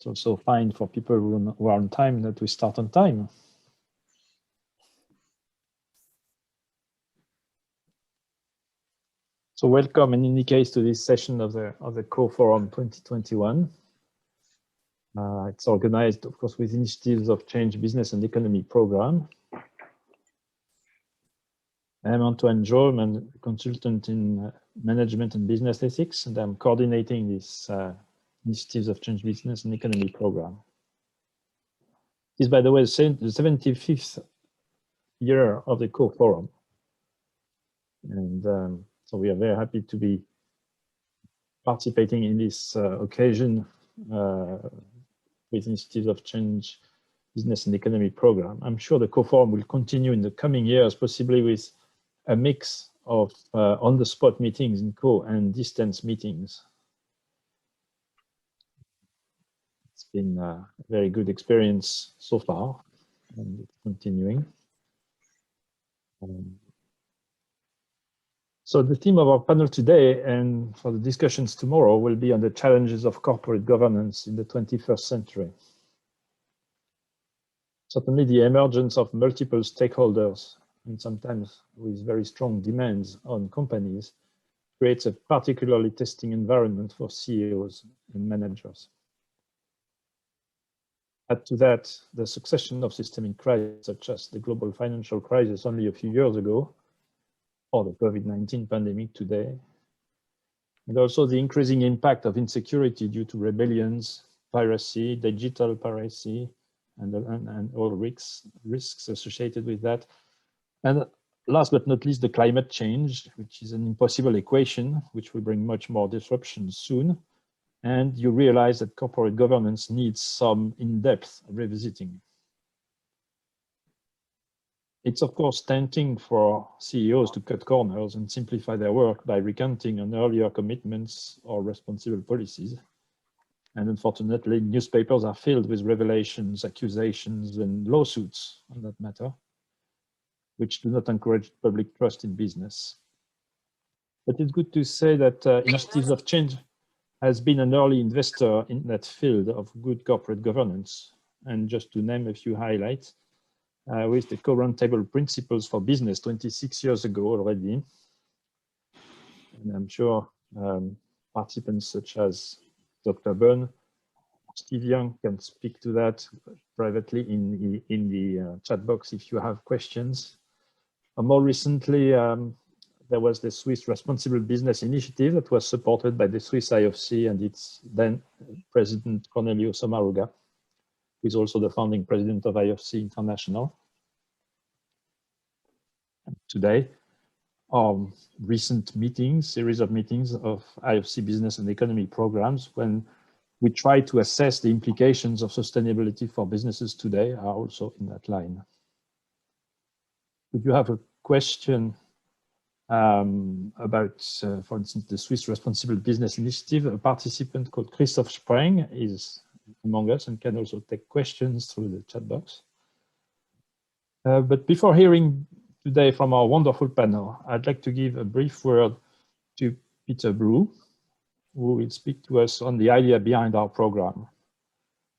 It's also fine for people who are on time that we start on time. So welcome in any case to this session of the Co-Forum 2021. It's organized, of course, with Initiatives of Change Business and Economy program. I'm Antoine Jaumes, I'm a consultant in management and business ethics, and I'm coordinating this Initiatives of Change Business and Economy program. This is, by the way, the 75th year of the Co-Forum. And so we are very happy to be participating in this occasion with Initiatives of Change Business and Economy program. I'm sure the Co-Forum will continue in the coming years, possibly with a mix of on-the-spot meetings in co and distance meetings. It's been a very good experience so far, and it's continuing. So the theme of our panel today and for the discussions tomorrow will be on the challenges of corporate governance in the 21st century. Certainly the emergence of multiple stakeholders, and sometimes with very strong demands on companies, creates a particularly testing environment for CEOs and managers. Add to that the succession of systemic crises such as the global financial crisis only a few years ago, or the COVID-19 pandemic today, and also the increasing impact of insecurity due to rebellions, piracy, digital piracy, and all risks associated with that. And last but not least, the climate change, which is an impossible equation, which will bring much more disruption soon. And you realize that corporate governance needs some in-depth revisiting. It's of course tempting for CEOs to cut corners and simplify their work by recanting on earlier commitments or responsible policies. And unfortunately, newspapers are filled with revelations, accusations, and lawsuits on that matter, which do not encourage public trust in business. But it's good to say that Initiatives of Change has been an early investor in that field of good corporate governance. And just to name a few highlights, with the co-roundtable principles for business 26 years ago already. And I'm sure participants such as Dr. Bunn, Steve Young can speak to that privately in the chat box if you have questions. More recently, there was the Swiss Responsible Business Initiative that was supported by the Swiss IFC and its then President Cornelio Sommaruga, who is also the founding president of IFC International. And today, our recent meetings, series of meetings of IFC Business and Economy programs, when we try to assess the implications of sustainability for businesses today, are also in that line. If you have a question about, for instance, the Swiss Responsible Business Initiative, a participant called Christoph Spreng is among us and can also take questions through the chat box. But before hearing today from our wonderful panel, I'd like to give a brief word to Peter Brew, who will speak to us on the idea behind our program.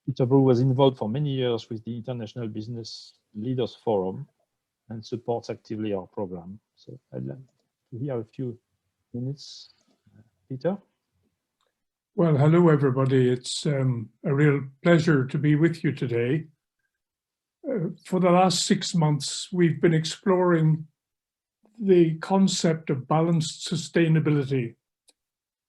Peter Brew was involved for many years with the International Business Leaders Forum and supports actively our program. So I'd like to hear a few minutes. Peter? Well, hello, everybody. It's a real pleasure to be with you today. For the last 6 months, we've been exploring the concept of balanced sustainability.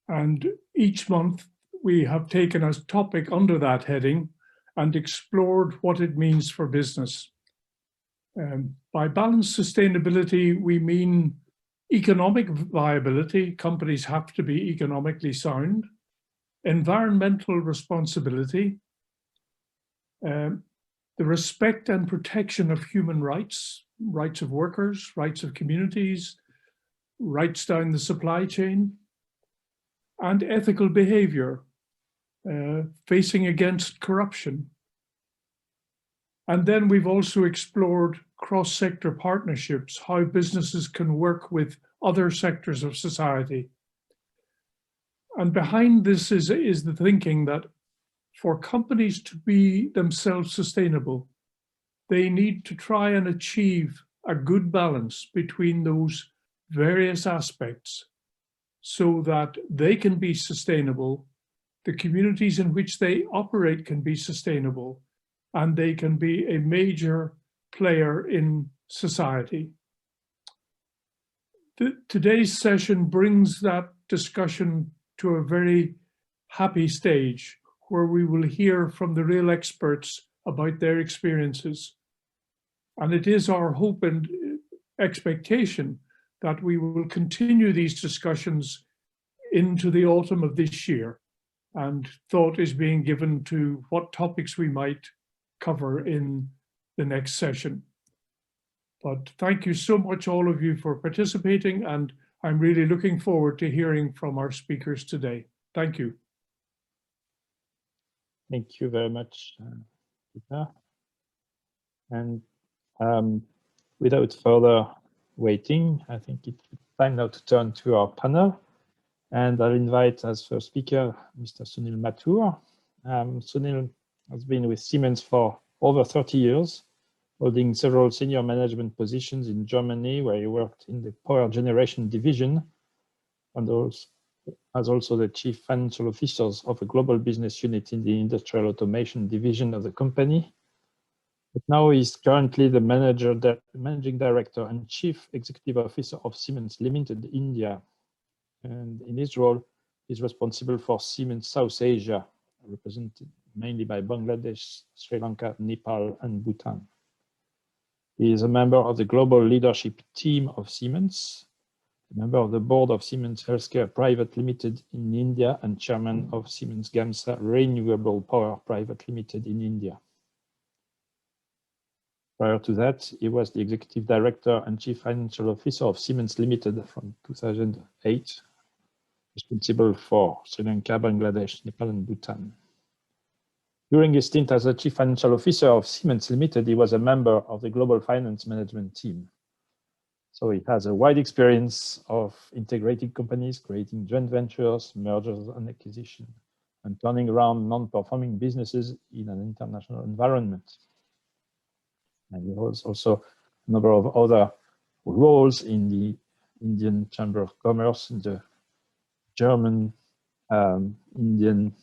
And each month we have taken a topic under that heading and explored what it means for business. By balanced sustainability, we mean economic viability. Companies have to be economically sound. Environmental responsibility, the respect and protection of human rights, rights of workers, rights of communities, rights down the supply chain, and ethical behavior, facing against corruption. And then we've also explored cross-sector partnerships, how businesses can work with other sectors of society. And behind this is the thinking that for companies to be themselves sustainable, they need to try and achieve a good balance between those various aspects so that they can be sustainable, the communities in which they operate can be sustainable, and they can be a major player in society. Today's session brings that discussion to a very happy stage where we will hear from the real experts about their experiences. And it is our hope and expectation that we will continue these discussions into the autumn of this year. And thought is being given to what topics we might cover in the next session. But thank you so much, all of you, for participating, and I'm really looking forward to hearing from our speakers today. Thank you. Thank you very much, Peter. And without further waiting, I think it's time now to turn to our panel. And I'll invite as first speaker, Mr. Sunil Mathur. Sunil has been with Siemens for over 30 years, holding several senior management positions in Germany, where he worked in the power generation division, and as also the chief financial officers of a global business unit in the industrial automation division of the company. But now he's currently the managing director and chief executive officer of Siemens Limited India. And in his role, he's responsible for Siemens South Asia, represented mainly by Bangladesh, Sri Lanka, Nepal, and Bhutan. He is a member of the global leadership team of Siemens, a member of the board of Siemens Healthcare Private Limited in India, and chairman of Siemens Gamsa Renewable Power Private Limited in India. Prior to that, he was the executive director and chief financial officer of Siemens Limited from 2008, responsible for Sri Lanka, Bangladesh, Nepal, and Bhutan. During his stint as a chief financial officer of Siemens Limited, he was a member of the global finance management team. So he has a wide experience of integrating companies, creating joint ventures, mergers and acquisition, and turning around non-performing businesses in an international environment. And he holds also a number of other roles in the Indian Chamber of Commerce, in the German Indian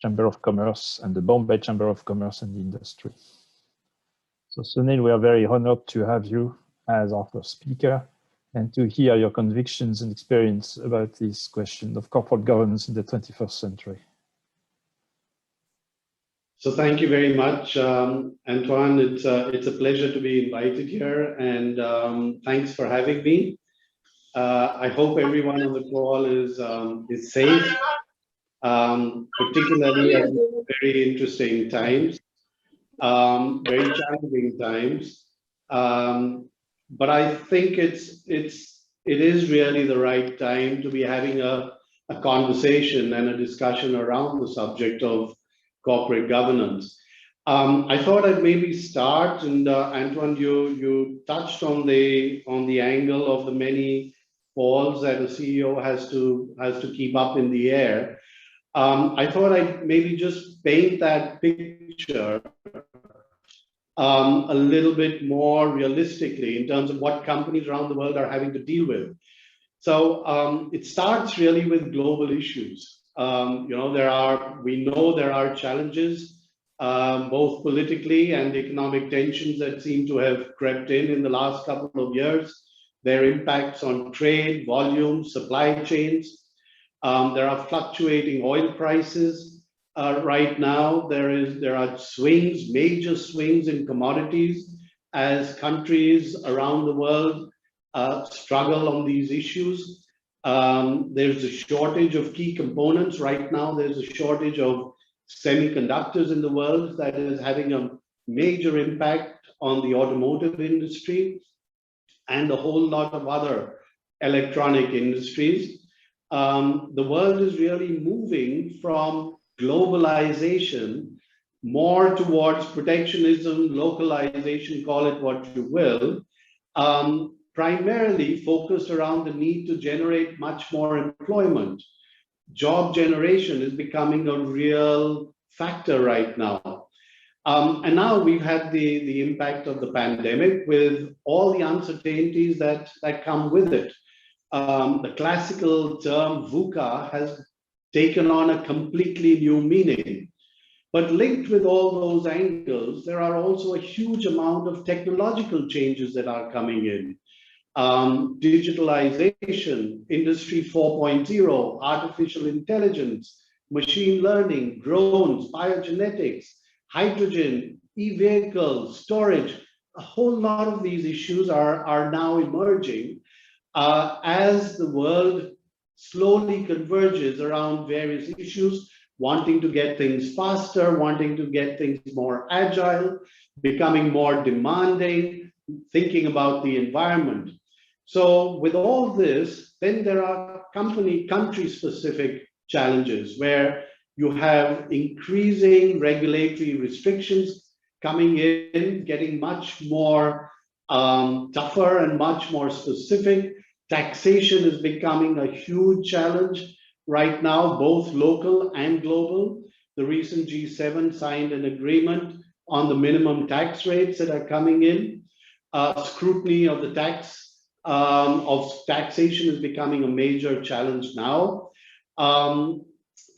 Chamber of Commerce, and the Bombay Chamber of Commerce and Industry. So Sunil, we are very honored to have you as our first speaker and to hear your convictions and experience about this question of corporate governance in the 21st century. So thank you very much, Antoine. It's a pleasure to be invited here, and thanks for having me. I hope everyone on the call is safe, particularly at very interesting times, very challenging times. But I think it is really the right time to be having a conversation and a discussion around the subject of corporate governance. I thought I'd maybe start, and Antoine, you touched on the angle of the many balls that a CEO has to keep up in the air. I thought I'd maybe just paint that picture a little bit more realistically in terms of what companies around the world are having to deal with. So it starts really with global issues. We know there are challenges, both politically and economic tensions that seem to have crept in the last couple of years. Their impacts on trade, volume, supply chains. There are fluctuating oil prices right now. There are swings, major swings in commodities as countries around the world struggle on these issues. There's a shortage of key components right now. There's a shortage of semiconductors in the world that is having a major impact on the automotive industry and a whole lot of other electronic industries. The world is really moving from globalization more towards protectionism, localization, call it what you will, primarily focused around the need to generate much more employment. job generation is becoming a real factor right now. And now we've had the impact of the pandemic with all the uncertainties that come with it. The classical term VUCA has taken on a completely new meaning. But linked with all those angles, there are also a huge amount of technological changes that are coming in. Digitalization, Industry 4.0, artificial intelligence, machine learning, drones, biogenetics, hydrogen, e-vehicles, storage. A whole lot of these issues are now emerging as the world slowly converges around various issues, wanting to get things faster, wanting to get things more agile, becoming more demanding, thinking about the environment. So with all this, then there are country-specific challenges where you have increasing regulatory restrictions coming in, getting much more tougher and much more specific. Taxation is becoming a huge challenge right now, both local and global. The recent G7 signed an agreement on the minimum tax rates that are coming in. Scrutiny of the taxation is becoming a major challenge now.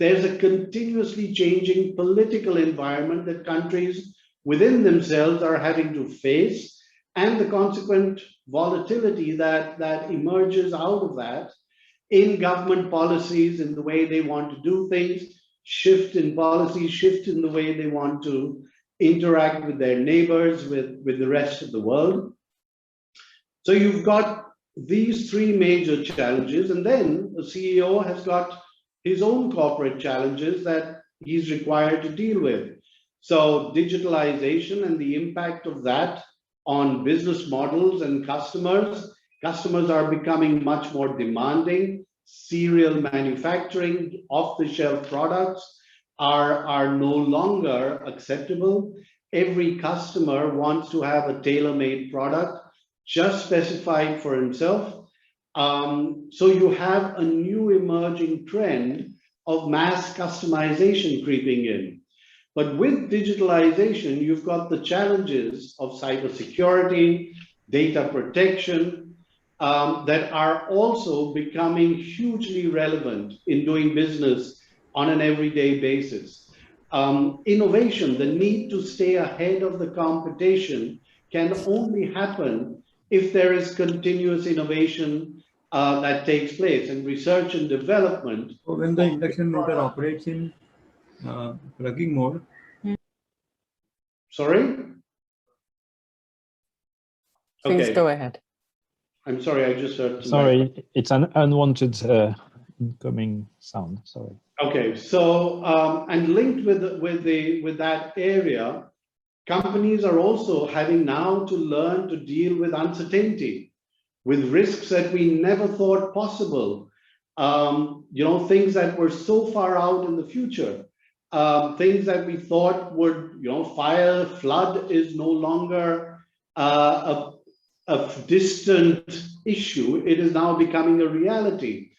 There's a continuously changing political environment that countries within themselves are having to face, and the consequent volatility that emerges out of that in government policies, in the way they want to do things, shift in policy, shift in the way they want to interact with their neighbors, with the rest of the world. So you've got these three major challenges, and then the CEO has got his own corporate challenges that he's required to deal with. So digitalization and the impact of that on business models and customers. Customers are becoming much more demanding. Serial manufacturing, off-the-shelf products are no longer acceptable. Every customer wants to have a tailor-made product just specified for himself. So you have a new emerging trend of mass customization creeping in. But with digitalization, you've got the challenges of cybersecurity, data protection, that are also becoming hugely relevant in doing business on an everyday basis. Innovation, the need to stay ahead of the competition, can only happen if there is continuous innovation that takes place, and research and development. So when the induction motor operates in plugging mode. Sorry? Please Okay. go ahead. I'm sorry, I just heard. Sorry, it's an unwanted incoming sound. Sorry. Okay, so and linked with that area, companies are also having now to learn to deal with uncertainty, with risks that we never thought possible. You know, things that were so far out in the future, things that we thought would, you know, fire, flood is no longer a distant issue. It is now becoming a reality.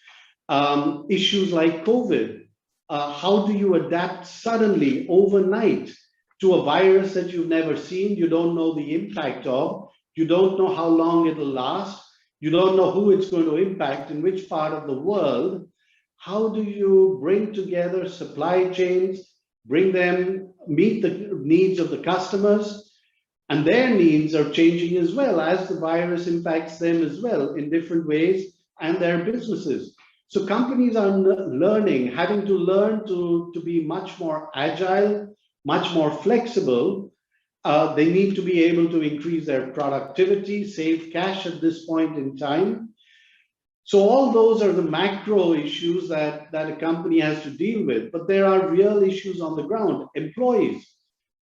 Issues like COVID, how do you adapt suddenly overnight to a virus that you've never seen, you don't know the impact of, you don't know how long it'll last, you don't know who it's going to impact, in which part of the world. How do you bring together supply chains, bring them, meet the needs of the customers? And their needs are changing as well as the virus impacts them as well in different ways, and their businesses. So companies are learning, having to learn to be much more agile, much more flexible. They need to be able to increase their productivity, save cash at this point in time. So all those are the macro issues that a company has to deal with, but there are real issues on the ground. Employees,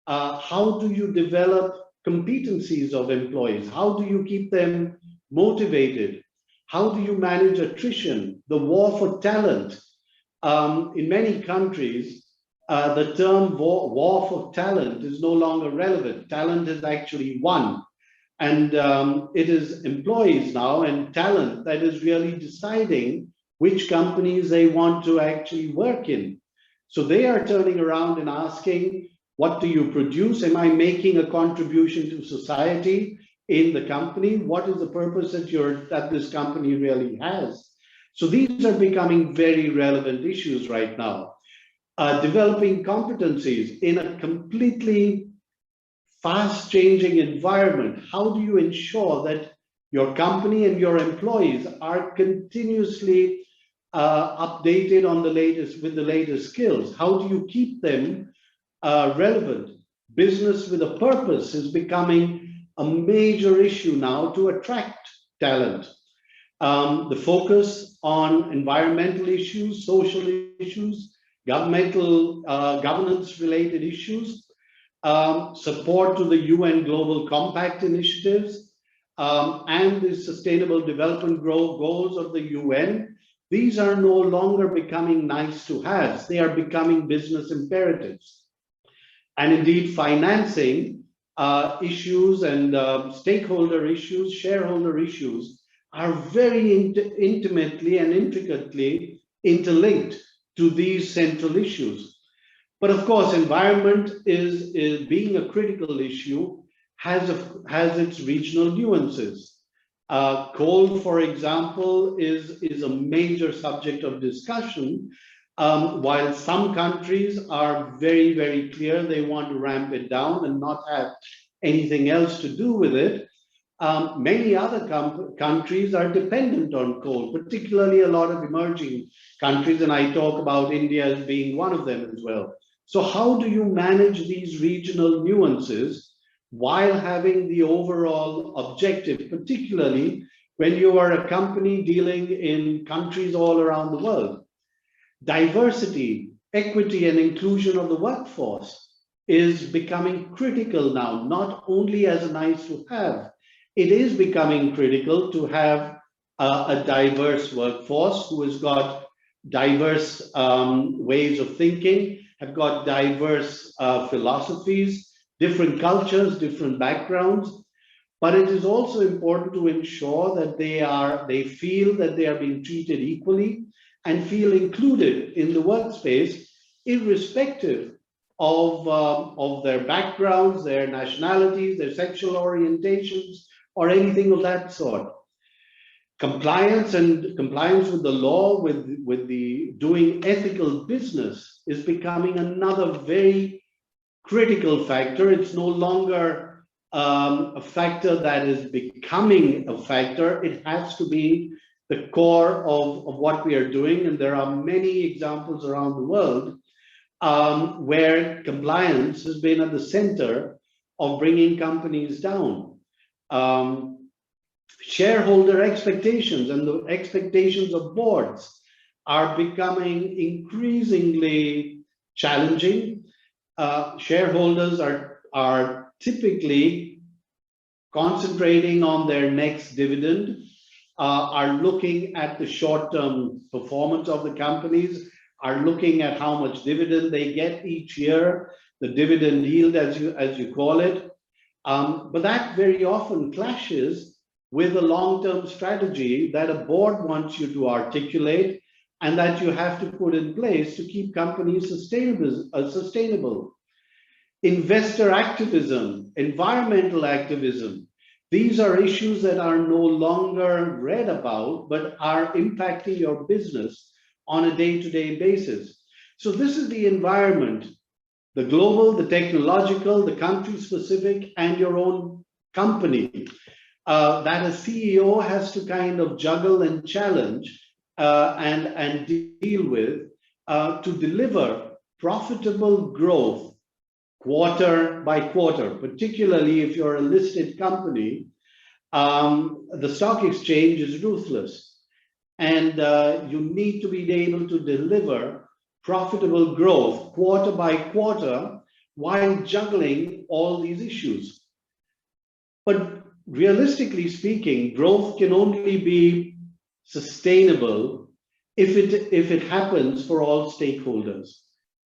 how do you develop competencies of employees? How do you keep them motivated? How do you manage attrition, the war for talent? In many countries, the term war for talent is no longer relevant. Talent is actually won. And it is employees now and talent that is really deciding which companies they want to actually work in. So they are turning around and asking, what do you produce? Am I making a contribution to society in the company? What is the purpose that this company really has? So these are becoming very relevant issues right now. Developing competencies in a completely fast-changing environment. How do you ensure that your company and your employees are continuously updated on with the latest skills? How do you keep them relevant? Business with a purpose is becoming a major issue now to attract talent. The focus on environmental issues, social issues, governmental governance-related issues, support to the UN Global Compact initiatives, and the Sustainable Development Goals of the UN. These are no longer becoming nice to haves, they are becoming business imperatives. And indeed, financing issues and stakeholder issues, shareholder issues are very intimately and intricately interlinked to these central issues. But of course, environment is being a critical issue, has its regional nuances. Coal, for example, is a major subject of discussion, while some countries are very, very clear they want to ramp it down and not have anything else to do with it. Many other countries are dependent on coal, particularly a lot of emerging countries, and I talk about India as being one of them as well. So how do you manage these regional nuances while having the overall objective, particularly when you are a company dealing in countries all around the world? Diversity, equity, and inclusion of the workforce is becoming critical now, not only as a nice to have. It is becoming critical to have a diverse workforce who has got diverse ways of thinking, have got diverse philosophies, different cultures, different backgrounds. But it is also important to ensure that they feel that they are being treated equally and feel included in the workspace, irrespective of their backgrounds, their nationalities, their sexual orientations, or anything of that sort. Compliance with the law, with the doing ethical business is becoming another very critical factor. It's no longer a factor that is becoming a factor. It has to be the core of what we are doing. And there are many examples around the world where compliance has been at the center of bringing companies down. Shareholder expectations and the expectations of boards are becoming increasingly challenging. Shareholders are typically concentrating on their next dividend, are looking at the short-term performance of the companies, are looking at how much dividend they get each year, the dividend yield, as you call it. But that very often clashes with a long-term strategy that a board wants you to articulate and that you have to put in place to keep companies sustainable. Investor activism, environmental activism, these are issues that are no longer read about, but are impacting your business on a day-to-day basis. So this is the environment, the global, the technological, the country-specific, and your own company that a CEO has to kind of juggle and challenge and deal with to deliver profitable growth quarter by quarter, particularly if you're a listed company. The stock exchange is ruthless, and you need to be able to deliver profitable growth quarter by quarter while juggling all these issues. But realistically speaking, growth can only be sustainable if it happens for all stakeholders: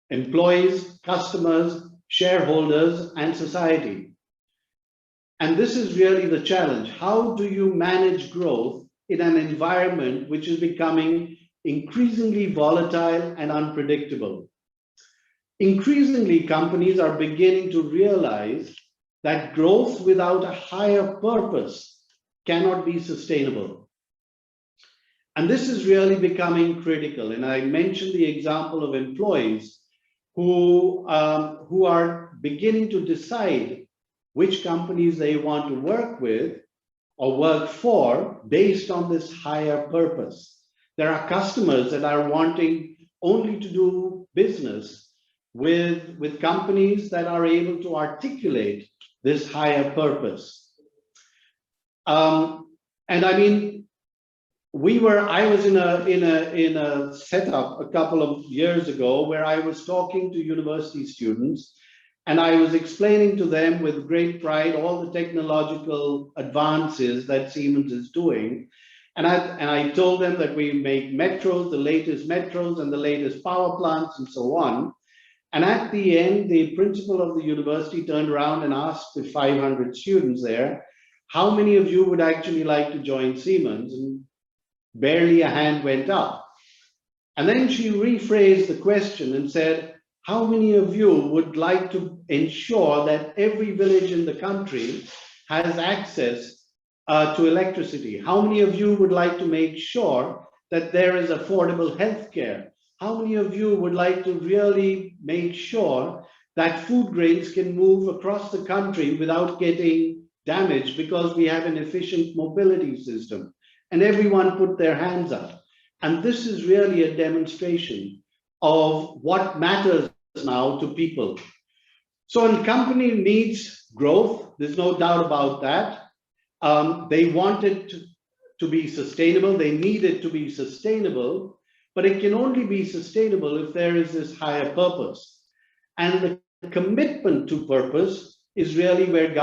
employees, customers, shareholders, and society. And this is really the challenge. How do you manage growth in an environment which is becoming increasingly volatile and unpredictable. Increasingly, companies are beginning to realize that growth without a higher purpose cannot be sustainable. And this is really becoming critical. And I mentioned the example of employees who are beginning to decide which companies they want to work with or work for based on this higher purpose. There are customers that are wanting only to do business with companies that are able to articulate this higher purpose. And I mean, I was in a setup a couple of years ago where I was talking to university students, and I was explaining to them with great pride all the technological advances that Siemens is doing. And I told them that we make metros, the latest metros and the latest power plants and so on. And at the end, the principal of the university turned around and asked the 500 students there, how many of you would actually like to join Siemens? And barely a hand went up. And then she rephrased the question and said, how many of you would like to ensure that every village in the country has access to electricity? How many of you would like to make sure that there is affordable healthcare? How many of you would like to really make sure that food grains can move across the country without getting damaged because we have an efficient mobility system? And everyone put their hands up. And this is really a demonstration of what matters now to people. So a company needs growth. There's no doubt about that. They want it to be sustainable. They need it to be sustainable, but it can only be sustainable if there is this higher purpose. And the commitment to purpose is really where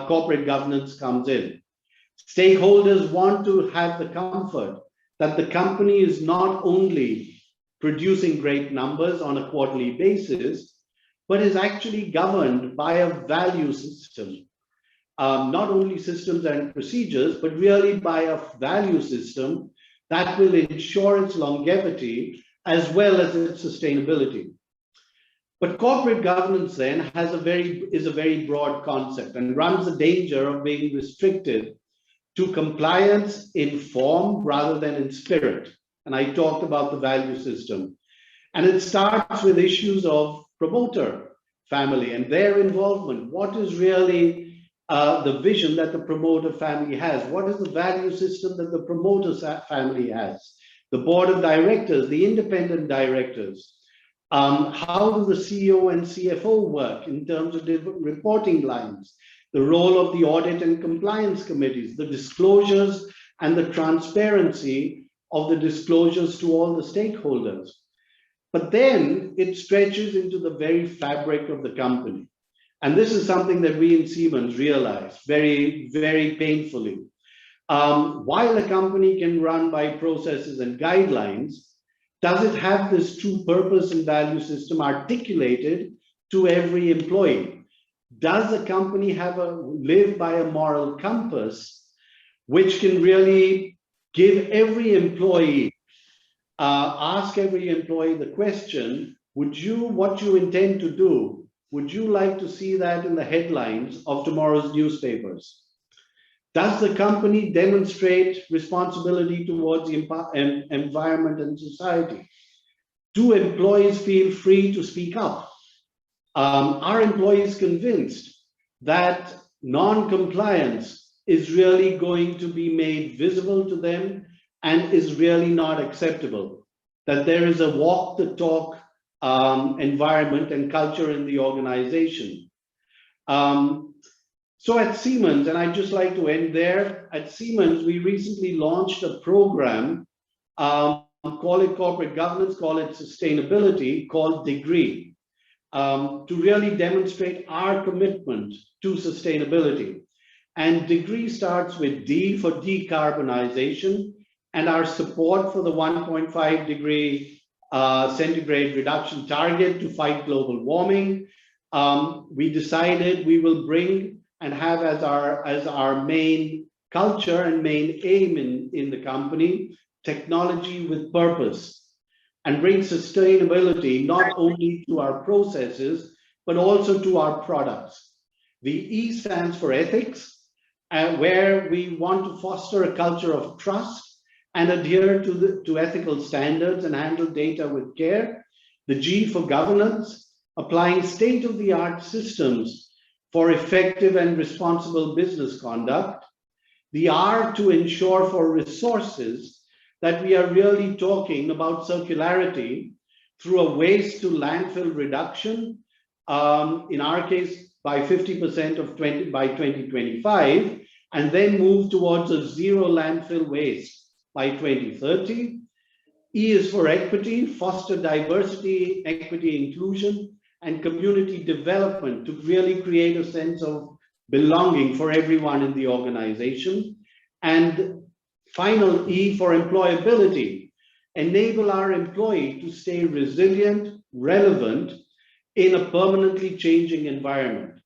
corporate governance comes in. Stakeholders want to have the comfort that the company is not only producing great numbers on a quarterly basis, but is actually governed by a value system. Not only systems and procedures, but really by a value system that will ensure its longevity as well as its sustainability. But corporate governance then is a very broad concept and runs the danger of being restricted to compliance in form rather than in spirit. And I talked about the value system. And it starts with issues of promoter family and their involvement. What is really the vision that the promoter family has? What is the value system that the promoter family has? The board of directors, the independent directors. How do the CEO and CFO work in terms of different reporting lines? The role of the audit and compliance committees, the disclosures and the transparency of the disclosures to all the stakeholders. But then it stretches into the very fabric of the company. And this is something that we in Siemens realized very, very painfully. While a company can run by processes and guidelines, does it have this true purpose and value system articulated to every employee? Does a company live by a moral compass which can really give every employee, ask every employee the question, what you intend to do, would you like to see that in the headlines of tomorrow's newspapers? Does the company demonstrate responsibility towards the environment and society? Do employees feel free to speak up? Are employees convinced that non-compliance is really going to be made visible to them and is really not acceptable? That there is a walk the talk environment and culture in the organization. So at Siemens, and I'd just like to end there, at Siemens, we recently launched a program, call it corporate governance, call it sustainability, called Degree, to really demonstrate our commitment to sustainability. And Degree starts with D for decarbonization and our support for the 1.5 degree centigrade reduction target to fight global warming. We decided we will bring and have as our main culture and main aim in the company technology with purpose and bring sustainability not only to our processes, but also to our products. The E stands for ethics, where we want to foster a culture of trust and adhere to ethical standards and handle data with care. The G for governance, applying state-of-the-art systems for effective and responsible business conduct. The R to ensure for resources, that we are really talking about circularity through a waste to landfill reduction, in our case by 50% by 2025, and then move towards a zero landfill waste by 2030. E is for equity, foster diversity, equity, inclusion, and community development to really create a sense of belonging for everyone in the organization. And final E for employability, enable our employee to stay resilient, relevant in a permanently changing environment.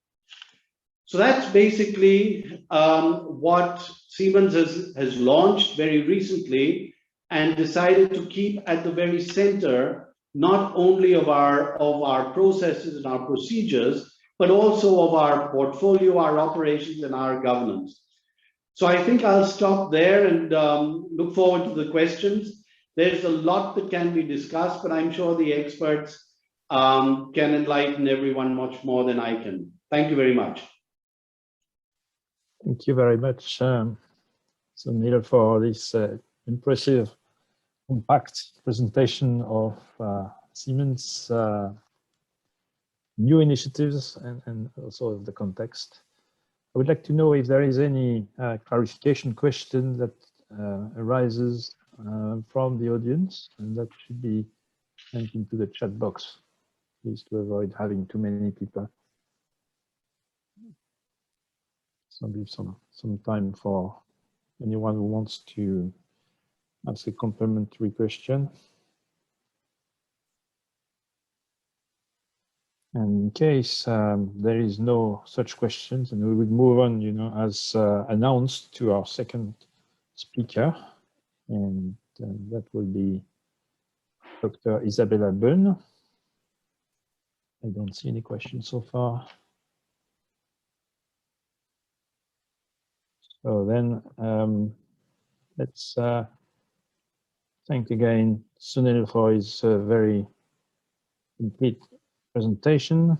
So that's basically what Siemens has launched very recently and decided to keep at the very center, not only of our processes and our procedures, but also of our portfolio, our operations, and our governance. So I think I'll stop there and look forward to the questions. There's a lot that can be discussed, but I'm sure the experts can enlighten everyone much more than I can. Thank you very much. Thank you very much, Sunil, for this impressive, compact presentation of Siemens' new initiatives and also the context. I would like to know if there is any clarification question that arises from the audience, and that should be sent into the chat box, please, to avoid having too many people. So I'll leave some time for anyone who wants to ask a complementary question. And in case there is no such questions, and we will move on, as announced, to our second speaker, and that will be Dr. Isabella Bunn. I don't see any questions so far. So then let's thank again Sunil for his very complete presentation.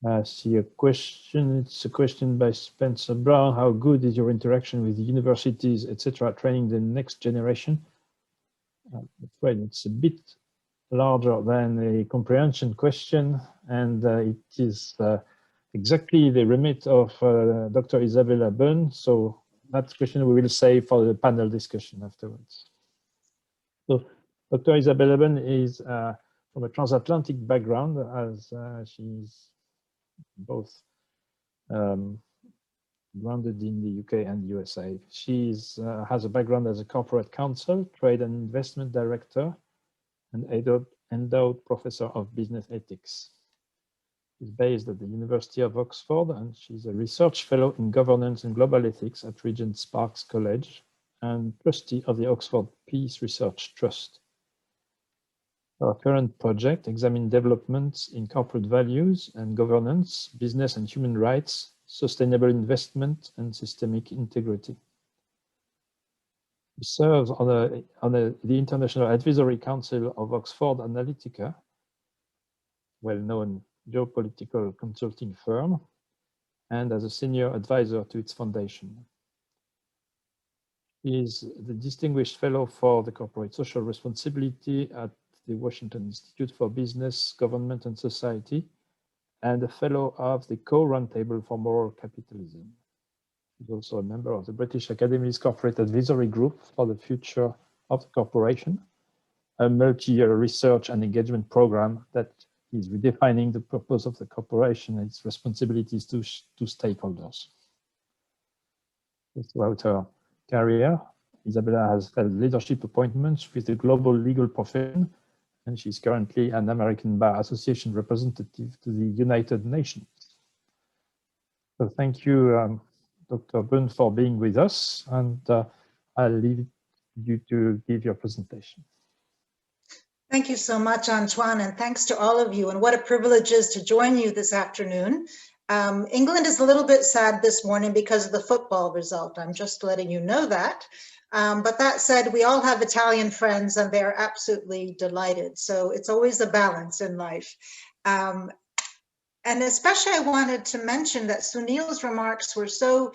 I see a question. It's a question by Spencer Brown. How good is your interaction with universities, etc., training the next generation? I'm afraid it's a bit larger than a comprehension question, and it is exactly the remit of Dr. Isabella Bunn. So that question we will save for the panel discussion afterwards. So Dr. Isabella Bunn is from a transatlantic background, as she's both grounded in the UK and USA. She has a background as a corporate counsel, trade and investment director, and endowed professor of business ethics. She's based at the University of Oxford, and she's a research fellow in governance and global ethics at Regent Sparks College and trustee of the Oxford Peace Research Trust. Our current project examines developments in corporate values and governance, business and human rights, sustainable investment, and systemic integrity. He serves on the International Advisory Council of Oxford Analytica, well-known geopolitical consulting firm, and as a senior advisor to its foundation. He is the Distinguished Fellow for the Corporate Social Responsibility at the Washington Institute for Business, Government and Society, and a Fellow of the Co-Roundtable for Moral Capitalism. He's also a member of the British Academy's Corporate Advisory Group for the Future of the Corporation, a multi-year research and engagement program that is redefining the purpose of the corporation and its responsibilities to stakeholders. Throughout her career, Isabella has held leadership appointments with the global legal profession, and she's currently an American Bar Association representative to the United Nations. So thank you, Dr. Bunn, for being with us, and I'll leave it you to give your presentation. Thank you so much, Antoine, and thanks to all of you. And what a privilege it is to join you this afternoon. England is a little bit sad this morning because of the football result. I'm just letting you know that. But that said, we all have Italian friends and they're absolutely delighted. So it's always a balance in life. And especially I wanted to mention that Sunil's remarks were so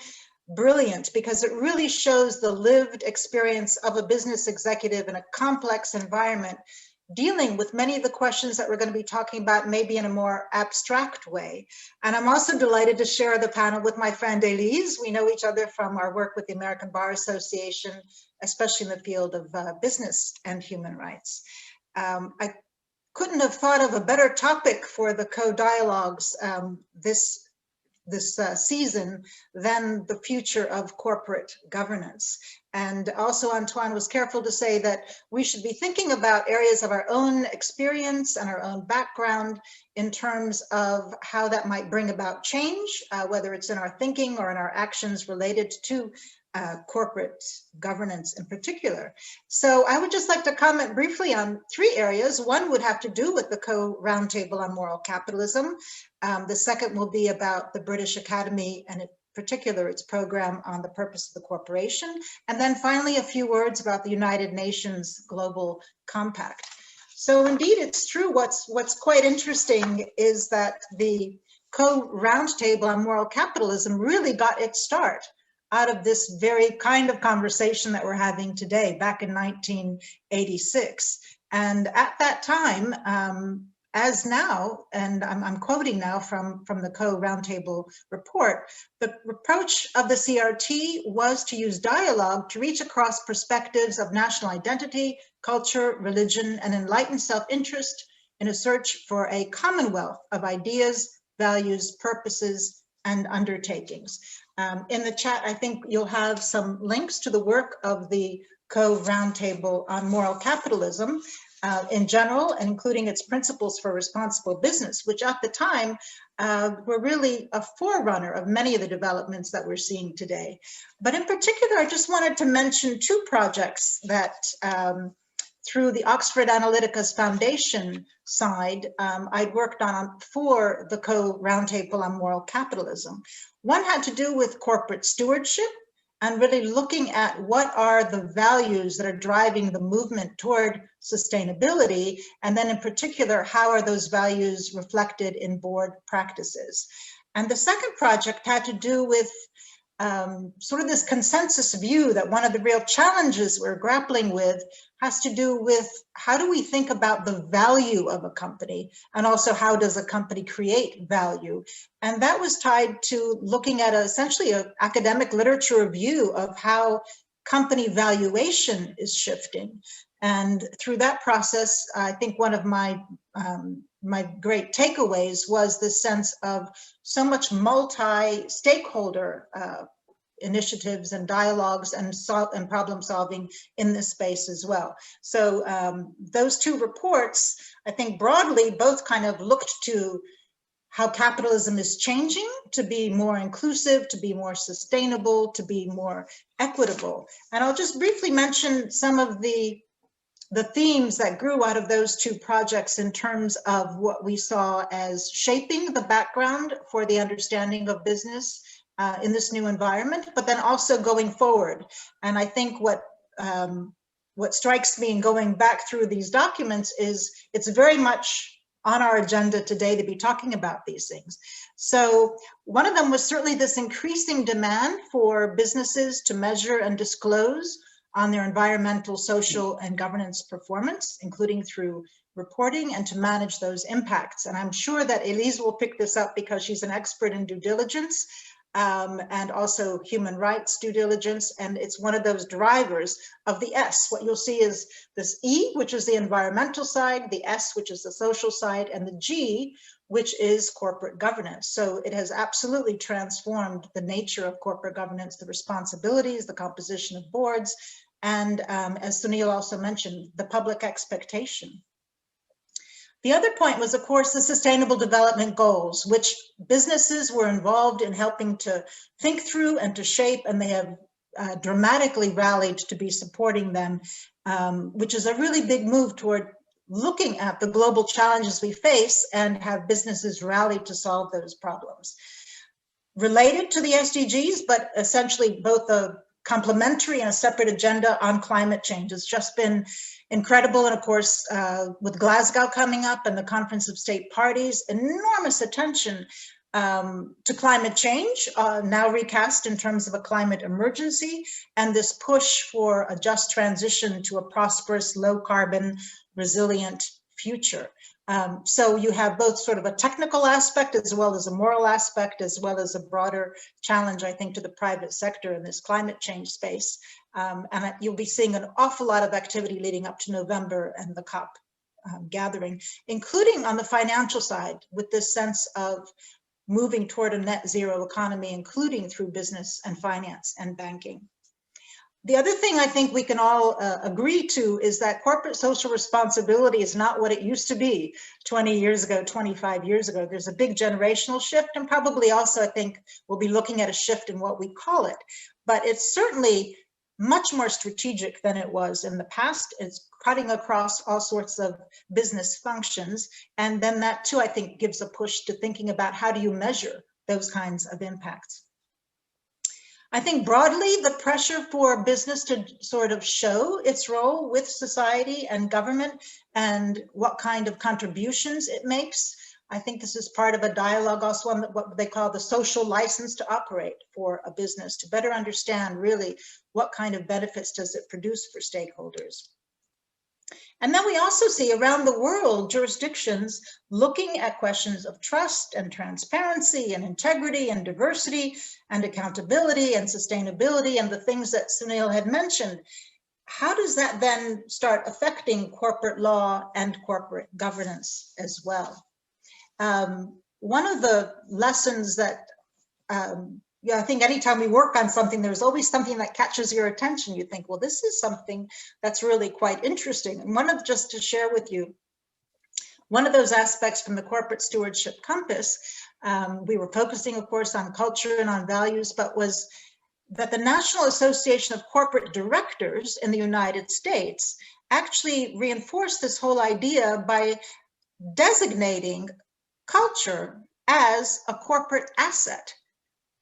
brilliant because it really shows the lived experience of a business executive in a complex environment, dealing with many of the questions that we're going to be talking about, maybe in a more abstract way. And I'm also delighted to share the panel with my friend Elise. We know each other from our work with the American Bar Association, especially in the field of business and human rights. I couldn't have thought of a better topic for the co-dialogues this season than the future of corporate governance. And also Antoine was careful to say that we should be thinking about areas of our own experience and our own background in terms of how that might bring about change, whether it's in our thinking or in our actions related to corporate governance in particular. So I would just like to comment briefly on three areas. One would have to do with the co-roundtable on moral capitalism. The second will be about the British Academy and in particular its program on the purpose of the corporation. And then finally, a few words about the United Nations Global Compact. So indeed, it's true. What's quite interesting is that the co-roundtable on moral capitalism really got its start out of this very kind of conversation that we're having today, back in 1986. And at that time, as now, and I'm quoting now from the co-roundtable report, the approach of the CRT was to use dialogue to reach across perspectives of national identity, culture, religion, and enlightened self-interest in a search for a commonwealth of ideas, values, purposes, and undertakings. In the chat, I think you'll have some links to the work of the co-roundtable on moral capitalism in general, including its principles for responsible business, which at the time were really a forerunner of many of the developments that we're seeing today. But in particular, I just wanted to mention two projects that through the Oxford Analytica's Foundation side, I'd worked on for the co-roundtable on moral capitalism. One had to do with corporate stewardship and really looking at what are the values that are driving the movement toward sustainability, and then in particular, how are those values reflected in board practices. And the second project had to do with sort of this consensus view that one of the real challenges we're grappling with has to do with how do we think about the value of a company, and also how does a company create value. And that was tied to looking at essentially an academic literature review of how company valuation is shifting. And through that process, I think one of my great takeaways was this sense of so much multi-stakeholder initiatives and dialogues and problem solving in this space as well. So those two reports, I think broadly, both kind of looked to how capitalism is changing to be more inclusive, to be more sustainable, to be more equitable. And I'll just briefly mention some of the themes that grew out of those two projects in terms of what we saw as shaping the background for the understanding of business in this new environment, but then also going forward. And I think what strikes me in going back through these documents is it's very much on our agenda today to be talking about these things. So one of them was certainly this increasing demand for businesses to measure and disclose on their environmental, social, and governance performance, including through reporting, and to manage those impacts. And I'm sure that Elise will pick this up because she's an expert in due diligence and also human rights due diligence. And it's one of those drivers of the S. What you'll see is this E, which is the environmental side, the S, which is the social side, and the G, which is corporate governance. So it has absolutely transformed the nature of corporate governance, the responsibilities, the composition of boards, and as Sunil also mentioned, the public expectation. The other point was, of course, the Sustainable Development Goals, which businesses were involved in helping to think through and to shape, and they have dramatically rallied to be supporting them, which is a really big move toward looking at the global challenges we face and have businesses rally to solve those problems. Related to the SDGs, but essentially both a complementary and a separate agenda on climate change. It's just been incredible. And of course, with Glasgow coming up and the Conference of State Parties, enormous attention to climate change, now recast in terms of a climate emergency, and this push for a just transition to a prosperous, low carbon, resilient future. So you have both sort of a technical aspect as well as a moral aspect, as well as a broader challenge, I think, to the private sector in this climate change space. And you'll be seeing an awful lot of activity leading up to November and the COP gathering, including on the financial side, with this sense of moving toward a net zero economy, including through business and finance and banking. The other thing I think we can all agree to is that corporate social responsibility is not what it used to be 20 years ago, 25 years ago. There's a big generational shift, and probably also I think we'll be looking at a shift in what we call it. But it's certainly much more strategic than it was in the past. It's cutting across all sorts of business functions. And then that too, I think, gives a push to thinking about how do you measure those kinds of impacts. I think broadly, the pressure for business to sort of show its role with society and government and what kind of contributions it makes. I think this is part of a dialogue also on what they call the social license to operate for a business, to better understand really what kind of benefits does it produce for stakeholders. And then we also see around the world jurisdictions looking at questions of trust and transparency and integrity and diversity and accountability and sustainability and the things that Sunil had mentioned. How does that then start affecting corporate law and corporate governance as well? One of the lessons that I think anytime we work on something, there's always something that catches your attention. You think, well, this is something that's really quite interesting. And just to share with you, one of those aspects from the corporate stewardship compass, we were focusing, of course, on culture and on values, but was that the National Association of Corporate Directors in the United States actually reinforced this whole idea by designating culture as a corporate asset.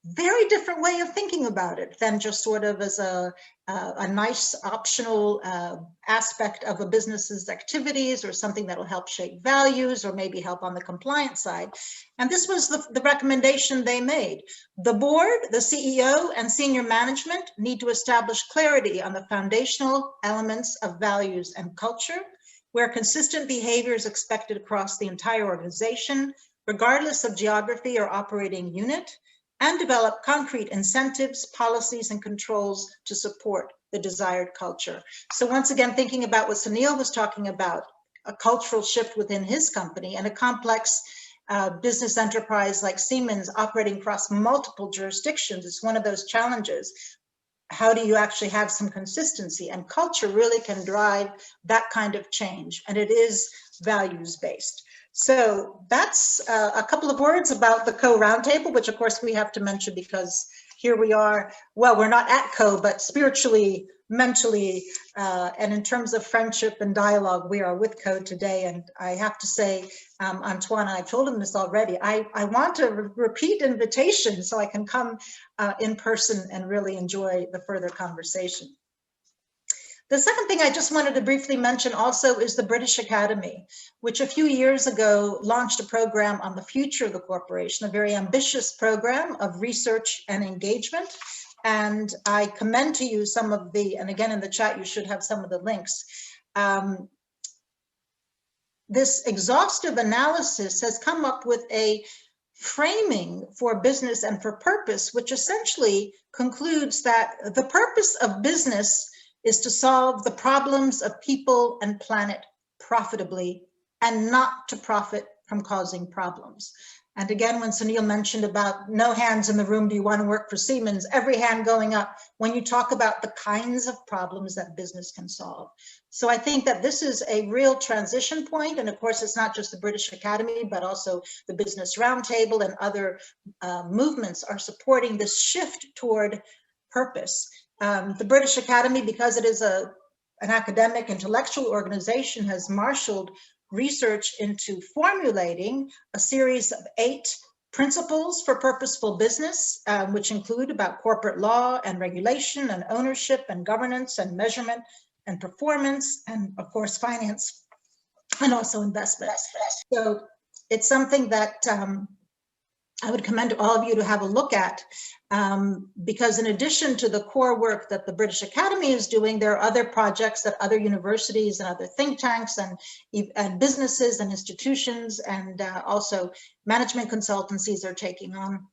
Very different way of thinking about it than just sort of as a nice optional aspect of a business's activities or something that'll help shape values or maybe help on the compliance side. And this was the recommendation they made. The board, the CEO, and senior management need to establish clarity on the foundational elements of values and culture, where consistent behavior is expected across the entire organization, regardless of geography or operating unit, and develop concrete incentives, policies, and controls to support the desired culture. So once again, thinking about what Sunil was talking about, a cultural shift within his company and a complex business enterprise like Siemens operating across multiple jurisdictions is one of those challenges. How do you actually have some consistency? And culture really can drive that kind of change, and it is values-based. So that's a couple of words about the CO Roundtable, which of course we have to mention because here we are, well, we're not at CO, but spiritually, mentally, and in terms of friendship and dialogue, we are with CO today. And I have to say, Antoine, I told him this already, I want a repeat invitation so I can come in person and really enjoy the further conversation. The second thing I just wanted to briefly mention also is the British Academy, which a few years ago launched a program on the future of the corporation, a very ambitious program of research and engagement. And I commend to you some of the, and again in the chat, you should have some of the links. This exhaustive analysis has come up with a framing for business and for purpose, which essentially concludes that the purpose of business is to solve the problems of people and planet profitably and not to profit from causing problems. And again, when Sunil mentioned about no hands in the room, do you want to work for Siemens? Every hand going up when you talk about the kinds of problems that business can solve. So I think that this is a real transition point. And of course, it's not just the British Academy, but also the Business Roundtable and other movements are supporting this shift toward purpose. The British Academy, because it is an academic intellectual organization, has marshaled research into formulating a series of 8 principles for purposeful business, which include about corporate law and regulation and ownership and governance and measurement and performance and, of course, finance and also investment. So it's something that I would commend all of you to have a look at, because in addition to the core work that the British Academy is doing, there are other projects that other universities and other think tanks and businesses and institutions and also management consultancies are taking on.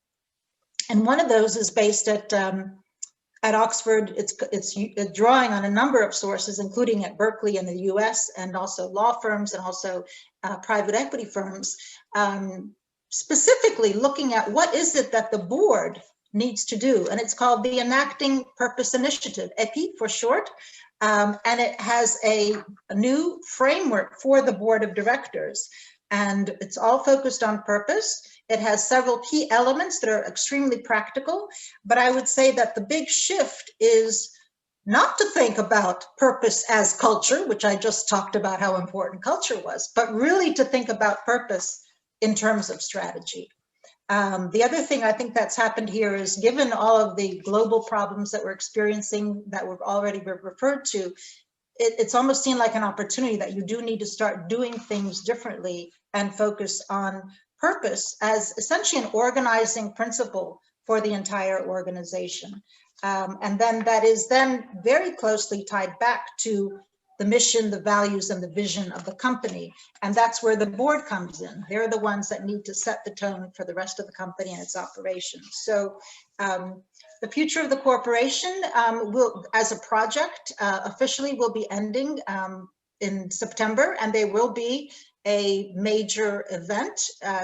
And one of those is based at Oxford. It's drawing on a number of sources, including at Berkeley in the US, and also law firms and also private equity firms, specifically looking at what is it that the board needs to do. And it's called the Enacting Purpose Initiative, EPI for short. And it has a new framework for the board of directors. And it's all focused on purpose. It has several key elements that are extremely practical. But I would say that the big shift is not to think about purpose as culture, which I just talked about how important culture was, but really to think about purpose in terms of strategy. The other thing I think that's happened here is, given all of the global problems that we're experiencing that we've already referred to, it's almost seen like an opportunity that you do need to start doing things differently and focus on purpose as essentially an organizing principle for the entire organization. And then that is then very closely tied back to the mission, the values, and the vision of the company. And that's where the board comes in. They're the ones that need to set the tone for the rest of the company and its operations. So the future of the corporation will, as a project, officially will be ending in September, and there will be a major event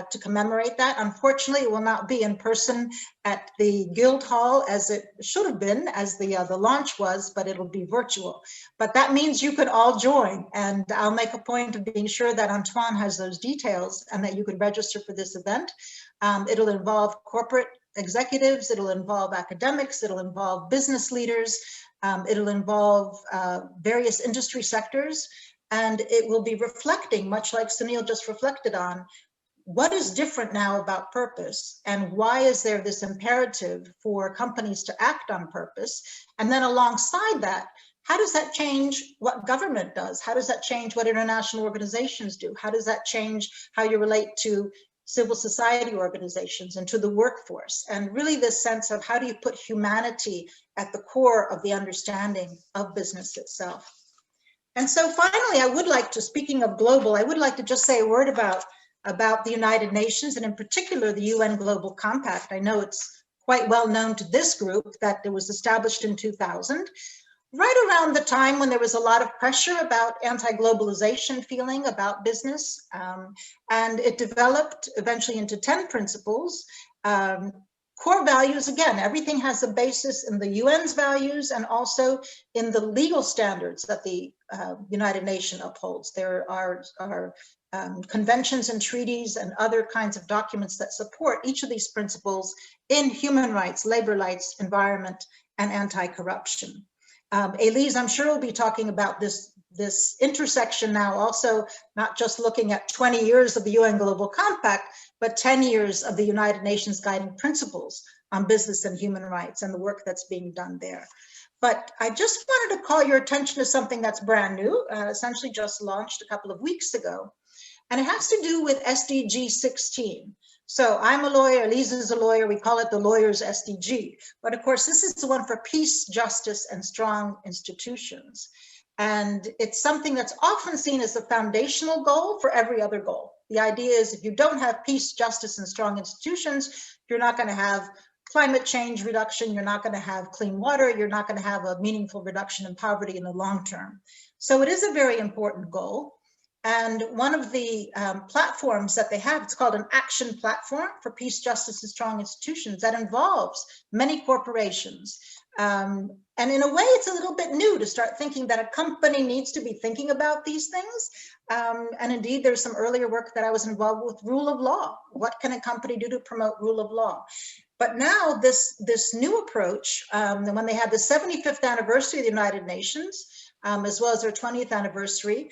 to commemorate that. Unfortunately, it will not be in person at the Guildhall as it should have been, as the launch was, but it'll be virtual. But that means you could all join, and I'll make a point of being sure that Antoine has those details and that you could register for this event. It'll involve corporate executives, it'll involve academics, it'll involve business leaders, it'll involve various industry sectors. And it will be reflecting, much like Sunil just reflected on, what is different now about purpose and why is there this imperative for companies to act on purpose? And then alongside that, how does that change what government does? How does that change what international organizations do? How does that change how you relate to civil society organizations and to the workforce? And really this sense of how do you put humanity at the core of the understanding of business itself? And so finally, I would like to, speaking of global, I would like to just say a word about the United Nations, and in particular, the UN Global Compact. I know it's quite well known to this group that it was established in 2000, right around the time when there was a lot of pressure about anti-globalization feeling about business. And it developed eventually into 10 principles. Core values, again, everything has a basis in the UN's values and also in the legal standards that the United Nations upholds. There are conventions and treaties and other kinds of documents that support each of these principles in human rights, labor rights, environment, and anti-corruption. Elise, I'm sure, will be talking about this intersection now, also not just looking at 20 years of the UN Global Compact, but 10 years of the United Nations guiding principles on business and human rights and the work that's being done there. But I just wanted to call your attention to something that's brand new, essentially just launched a couple of weeks ago. And it has to do with SDG 16. So I'm a lawyer, Elise is a lawyer, we call it the lawyer's SDG. But of course, this is the one for peace, justice, and strong institutions. And it's something that's often seen as a foundational goal for every other goal. The idea is if you don't have peace, justice, and strong institutions, you're not going to have climate change reduction, you're not going to have clean water, you're not going to have a meaningful reduction in poverty in the long term. So it is a very important goal. And one of the platforms that they have, it's called an action platform for peace, justice, and strong institutions that involves many corporations. And in a way, it's a little bit new to start thinking that a company needs to be thinking about these things. And indeed, there's some earlier work that I was involved with, rule of law. What can a company do to promote rule of law? But now this new approach, when they had the 75th anniversary of the United Nations, as well as their 20th anniversary,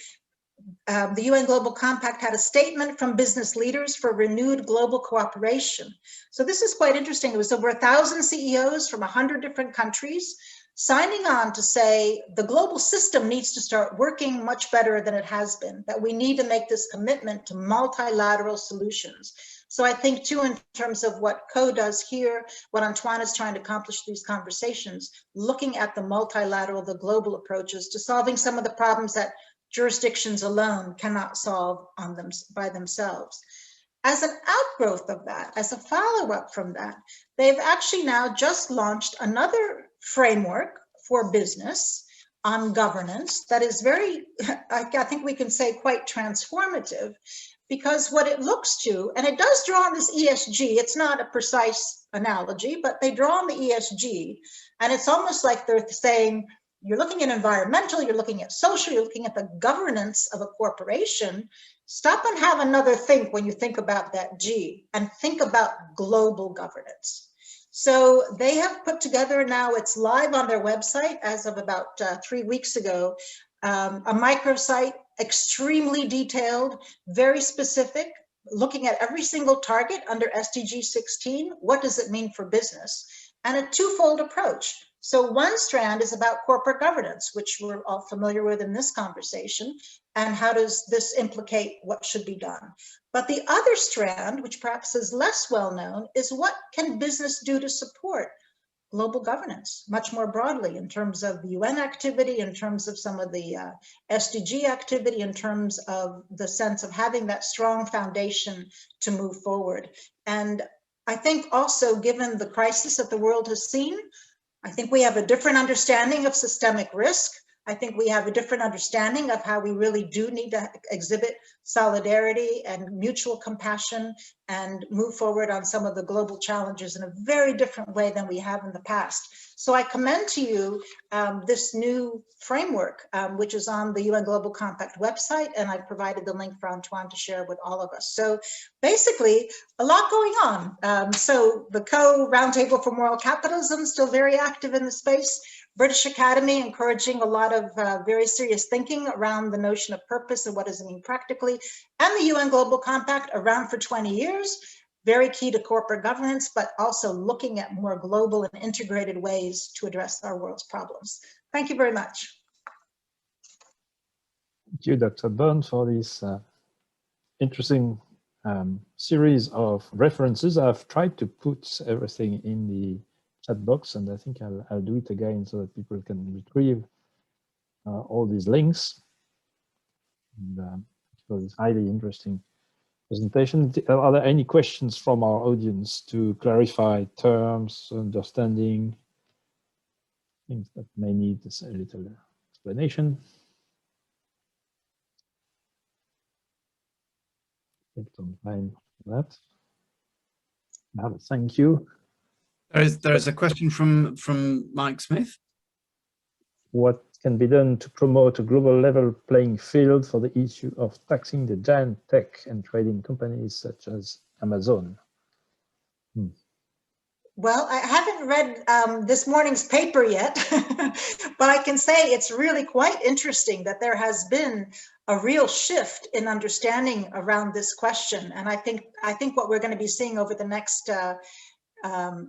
the UN Global Compact had a statement from business leaders for renewed global cooperation. So this is quite interesting. It was over 1,000 CEOs from 100 different countries signing on to say the global system needs to start working much better than it has been, that we need to make this commitment to multilateral solutions. So I think too, in terms of what Co does here, what Antoine is trying to accomplish these conversations, looking at the multilateral, the global approaches to solving some of the problems that jurisdictions alone cannot solve on them by themselves. As an outgrowth of that, as a follow-up from that, they've actually now just launched another framework for business on governance that is very, I think we can say, quite transformative, because what it looks to, and it does draw on this ESG, it's not a precise analogy, but they draw on the ESG, and it's almost like they're saying, you're looking at environmental, you're looking at social, you're looking at the governance of a corporation. Stop and have another think when you think about that G, and think about global governance. So they have put together, now it's live on their website as of about 3 weeks ago, a microsite, extremely detailed, very specific, looking at every single target under SDG 16. What does it mean for business? And a twofold approach. So one strand is about corporate governance, which we're all familiar with in this conversation, and how does this implicate what should be done? But the other strand, which perhaps is less well known, is what can business do to support global governance much more broadly in terms of the UN activity, in terms of some of the SDG activity, in terms of the sense of having that strong foundation to move forward. And I think also, given the crisis that the world has seen, I think we have a different understanding of systemic risk. I think we have a different understanding of how we really do need to exhibit solidarity and mutual compassion and move forward on some of the global challenges in a very different way than we have in the past. So I commend to you this new framework, which is on the UN Global Compact website, and I've provided the link for Antoine to share with all of us. So basically, a lot going on. So the Co Roundtable for Moral Capitalism, still very active in the space. British Academy encouraging a lot of very serious thinking around the notion of purpose and what does it mean practically. And the UN Global Compact, around for 20 years, very key to corporate governance, but also looking at more global and integrated ways to address our world's problems. Thank you very much. Thank you, Dr. Bunn, for this interesting series of references. I've tried to put everything in the chat box, and I think I'll do it again so that people can retrieve all these links. And for this highly interesting presentation. Are there any questions from our audience to clarify terms, understanding, things that may need a little explanation? Take some time for that. Thank you. There is a question from Mike Smith. What can be done to promote a global level playing field for the issue of taxing the giant tech and trading companies such as Amazon? Well, I haven't read this morning's paper yet, but I can say it's really quite interesting that there has been a real shift in understanding around this question. And I think what we're going to be seeing over the next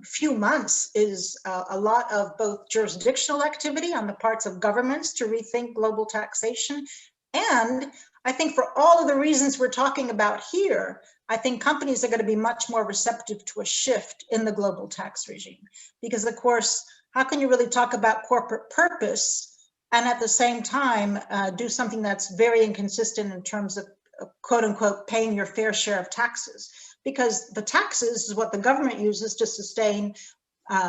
few months is a lot of both jurisdictional activity on the parts of governments to rethink global taxation. And I think for all of the reasons we're talking about here, I think companies are going to be much more receptive to a shift in the global tax regime. Because of course, how can you really talk about corporate purpose and at the same time do something that's very inconsistent in terms of quote unquote paying your fair share of taxes? Because the taxes is what the government uses to sustain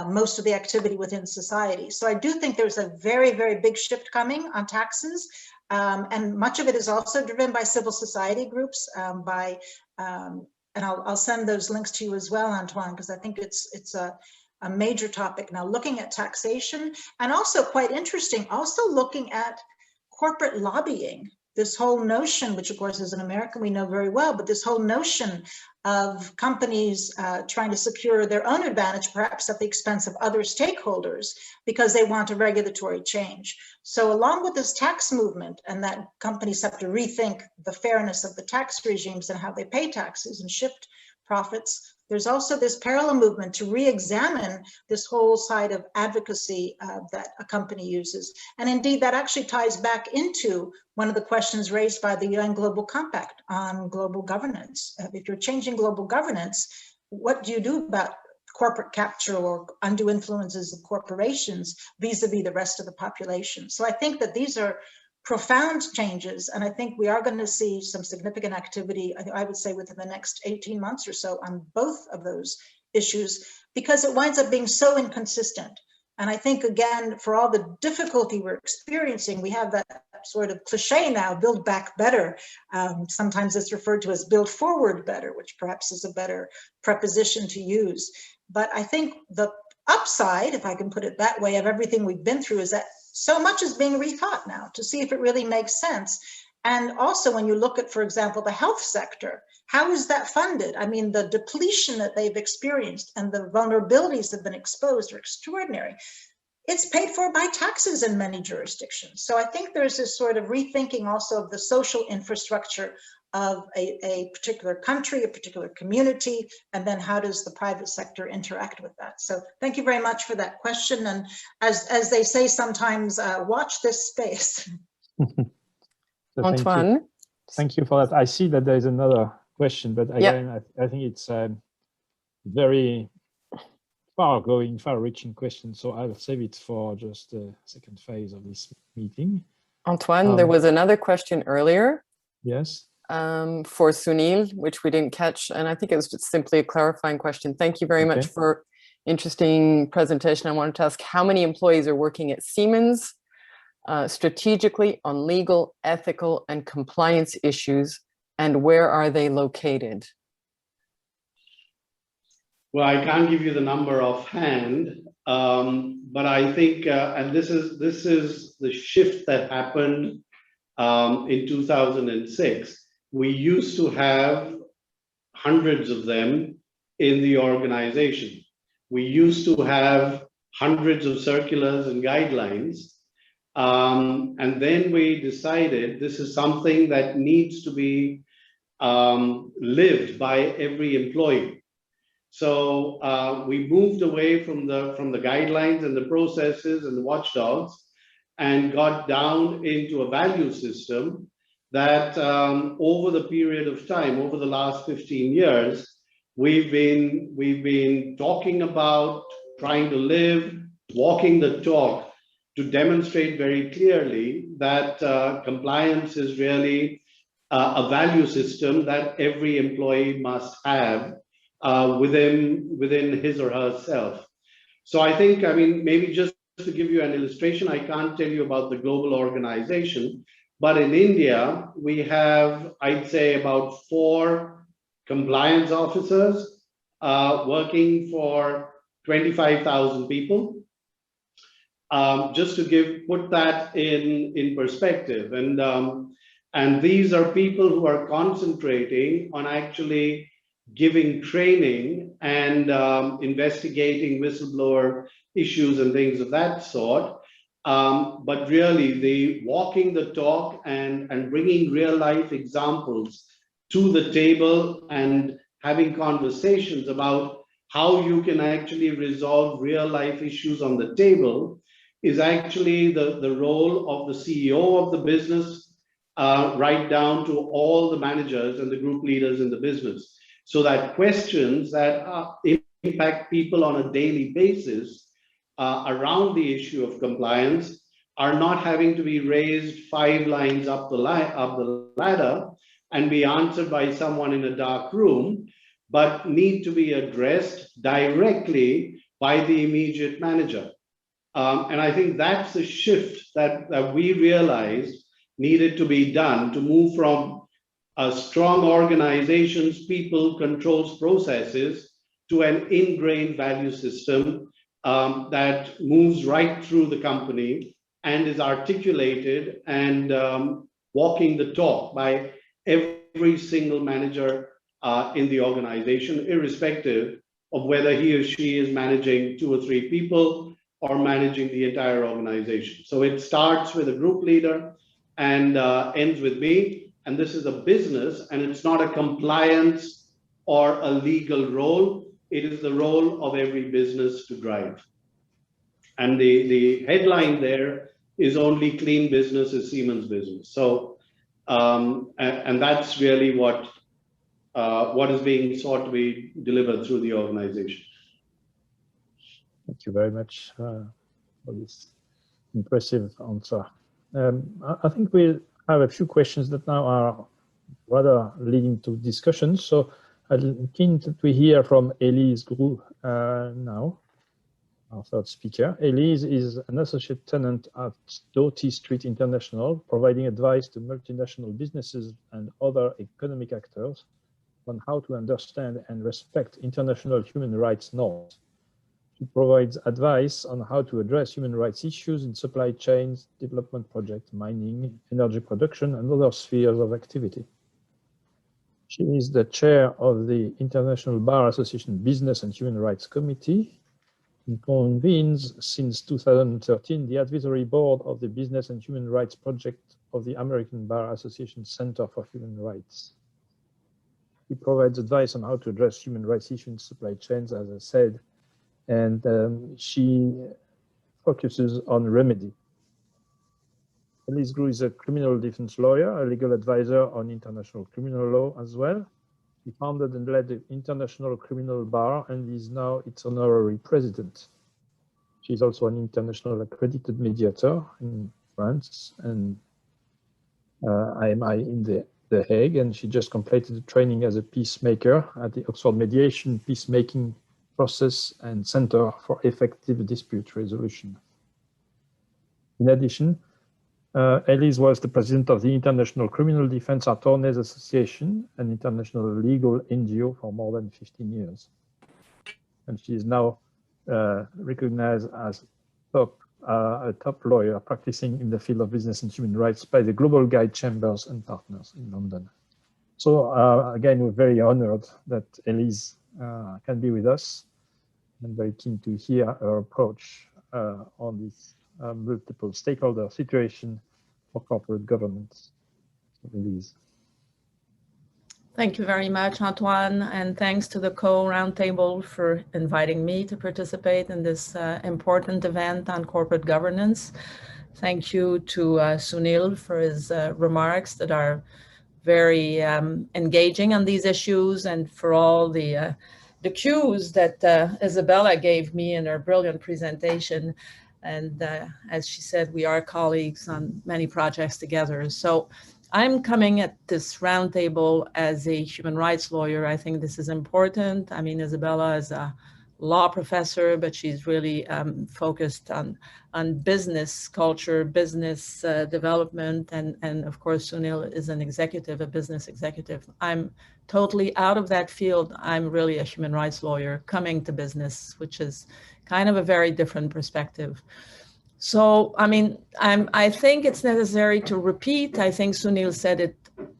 most of the activity within society. So I do think there's a very, very big shift coming on taxes. And much of it is also driven by civil society groups, and I'll send those links to you as well, Antoine, because I think it's a major topic now, looking at taxation, and also quite interesting, also looking at corporate lobbying this whole notion, which of course as an American we know very well, but this whole notion of companies trying to secure their own advantage, perhaps at the expense of other stakeholders, because they want a regulatory change. So along with this tax movement, and that companies have to rethink the fairness of the tax regimes and how they pay taxes and shift profits, there's also this parallel movement to re-examine this whole side of advocacy that a company uses. And indeed, that actually ties back into one of the questions raised by the UN Global Compact on global governance. If you're changing global governance, what do you do about corporate capture or undue influences of corporations vis-a-vis the rest of the population? So I think that these are profound changes, and I think we are going to see some significant activity, I would say, within the next 18 months or so on both of those issues, because it winds up being so inconsistent. And I think, again, for all the difficulty we're experiencing, we have that sort of cliche now, build back better. Sometimes it's referred to as build forward better, which perhaps is a better preposition to use. But I think the upside, if I can put it that way, of everything we've been through is that so much is being rethought now to see if it really makes sense. And also when you look at, for example, the health sector, how is that funded? I mean, the depletion that they've experienced and the vulnerabilities that have been exposed are extraordinary. It's paid for by taxes in many jurisdictions. So I think there's this sort of rethinking also of the social infrastructure of a particular country, a particular community, and then how does the private sector interact with that? So thank you very much for that question. And as they say sometimes, watch this space. So Antoine. Thank you for that. I see that there is another question, but again, I think it's a very far-reaching question. So I'll save it for just the second phase of this meeting. Antoine, there was another question earlier. Yes. For Sunil, which we didn't catch, and I think it was just simply a clarifying question. Thank you very much for interesting presentation. I wanted to ask how many employees are working at Siemens strategically on legal, ethical, and compliance issues, and where are they located? Well, I can't give you the number offhand, but I think, and this is the shift that happened in 2006. We used to have hundreds of them in the organization. We used to have hundreds of circulars and guidelines. And then we decided this is something that needs to be lived by every employee. So we moved away from the guidelines and the processes and the watchdogs and got down into a value system that over the period of time, over the last 15 years, we've been talking about, trying to live, walking the talk to demonstrate very clearly that compliance is really a value system that every employee must have within his or herself. So I think, I mean, maybe just to give you an illustration, I can't tell you about the global organization, but in India, we have, I'd say, about 4 compliance officers working for 25,000 people. Just to put that in perspective. And these are people who are concentrating on actually giving training and investigating whistleblower issues and things of that sort. But really, the walking the talk and bringing real life examples to the table and having conversations about how you can actually resolve real life issues on the table is actually the role of the CEO of the business, right down to all the managers and the group leaders in the business. So that questions that impact people on a daily basis around the issue of compliance are not having to be raised 5 lines up the ladder and be answered by someone in a dark room, but need to be addressed directly by the immediate manager. And I think that's the shift that we realized needed to be done to move from strong organizations, people, controls, processes to an ingrained value system that moves right through the company and is articulated and walking the talk by every single manager in the organization, irrespective of whether he or she is managing 2 or 3 people or managing the entire organization. So it starts with a group leader and ends with me. And this is a business, and it's not a compliance or a legal role. It is the role of every business to drive. And the headline there is only clean business is Siemens business. So, and that's really what is being sought to be delivered through the organization. Thank you very much for this impressive answer. I think we have a few questions that now are rather leading to discussions. So I'm keen that we hear from Elise Groulx now, our third speaker. Elise is an associate tenant at Doughty Street International, providing advice to multinational businesses and other economic actors on how to understand and respect international human rights norms. She provides advice on how to address human rights issues in supply chains, development projects, mining, energy production, and other spheres of activity. She is the chair of the International Bar Association Business and Human Rights Committee and convenes since 2013 the advisory board of the Business and Human Rights Project of the American Bar Association Center for Human Rights. She provides advice on how to address human rights issues in supply chains, as I said, and she focuses on remedy. Elise Groulx is a criminal defense lawyer, a legal advisor on international criminal law as well. She founded and led the International Criminal Bar and is now its honorary president. She is also an international accredited mediator in France and IMI in The Hague, and she just completed training as a peacemaker at the Oxford Mediation Peacemaking Process and Center for Effective Dispute Resolution. In addition, Elise was the president of the International Criminal Defense Attorneys Association, an international legal NGO for more than 15 years. And she is now recognized as a top lawyer practicing in the field of business and human rights by the Global Guide Chambers and Partners in London. So again, we're very honored that Elise can be with us. I'm very keen to hear her approach on this multiple stakeholder situation for corporate governance. So, Elise. Thank you very much, Antoine, and thanks to the co-roundtable for inviting me to participate in this important event on corporate governance. Thank you to Sunil for his remarks that are very engaging on these issues, and for all the cues that Isabella gave me in her brilliant presentation. And as she said, we are colleagues on many projects together. So I'm coming at this roundtable as a human rights lawyer. I think this is important. I mean, Isabella is a law professor, but she's really focused on business culture, business development, and of course, Sunil is an executive, a business executive. I'm totally out of that field. I'm really a human rights lawyer coming to business, which is kind of a very different perspective. So, I mean, I think it's necessary to repeat. I think Sunil said it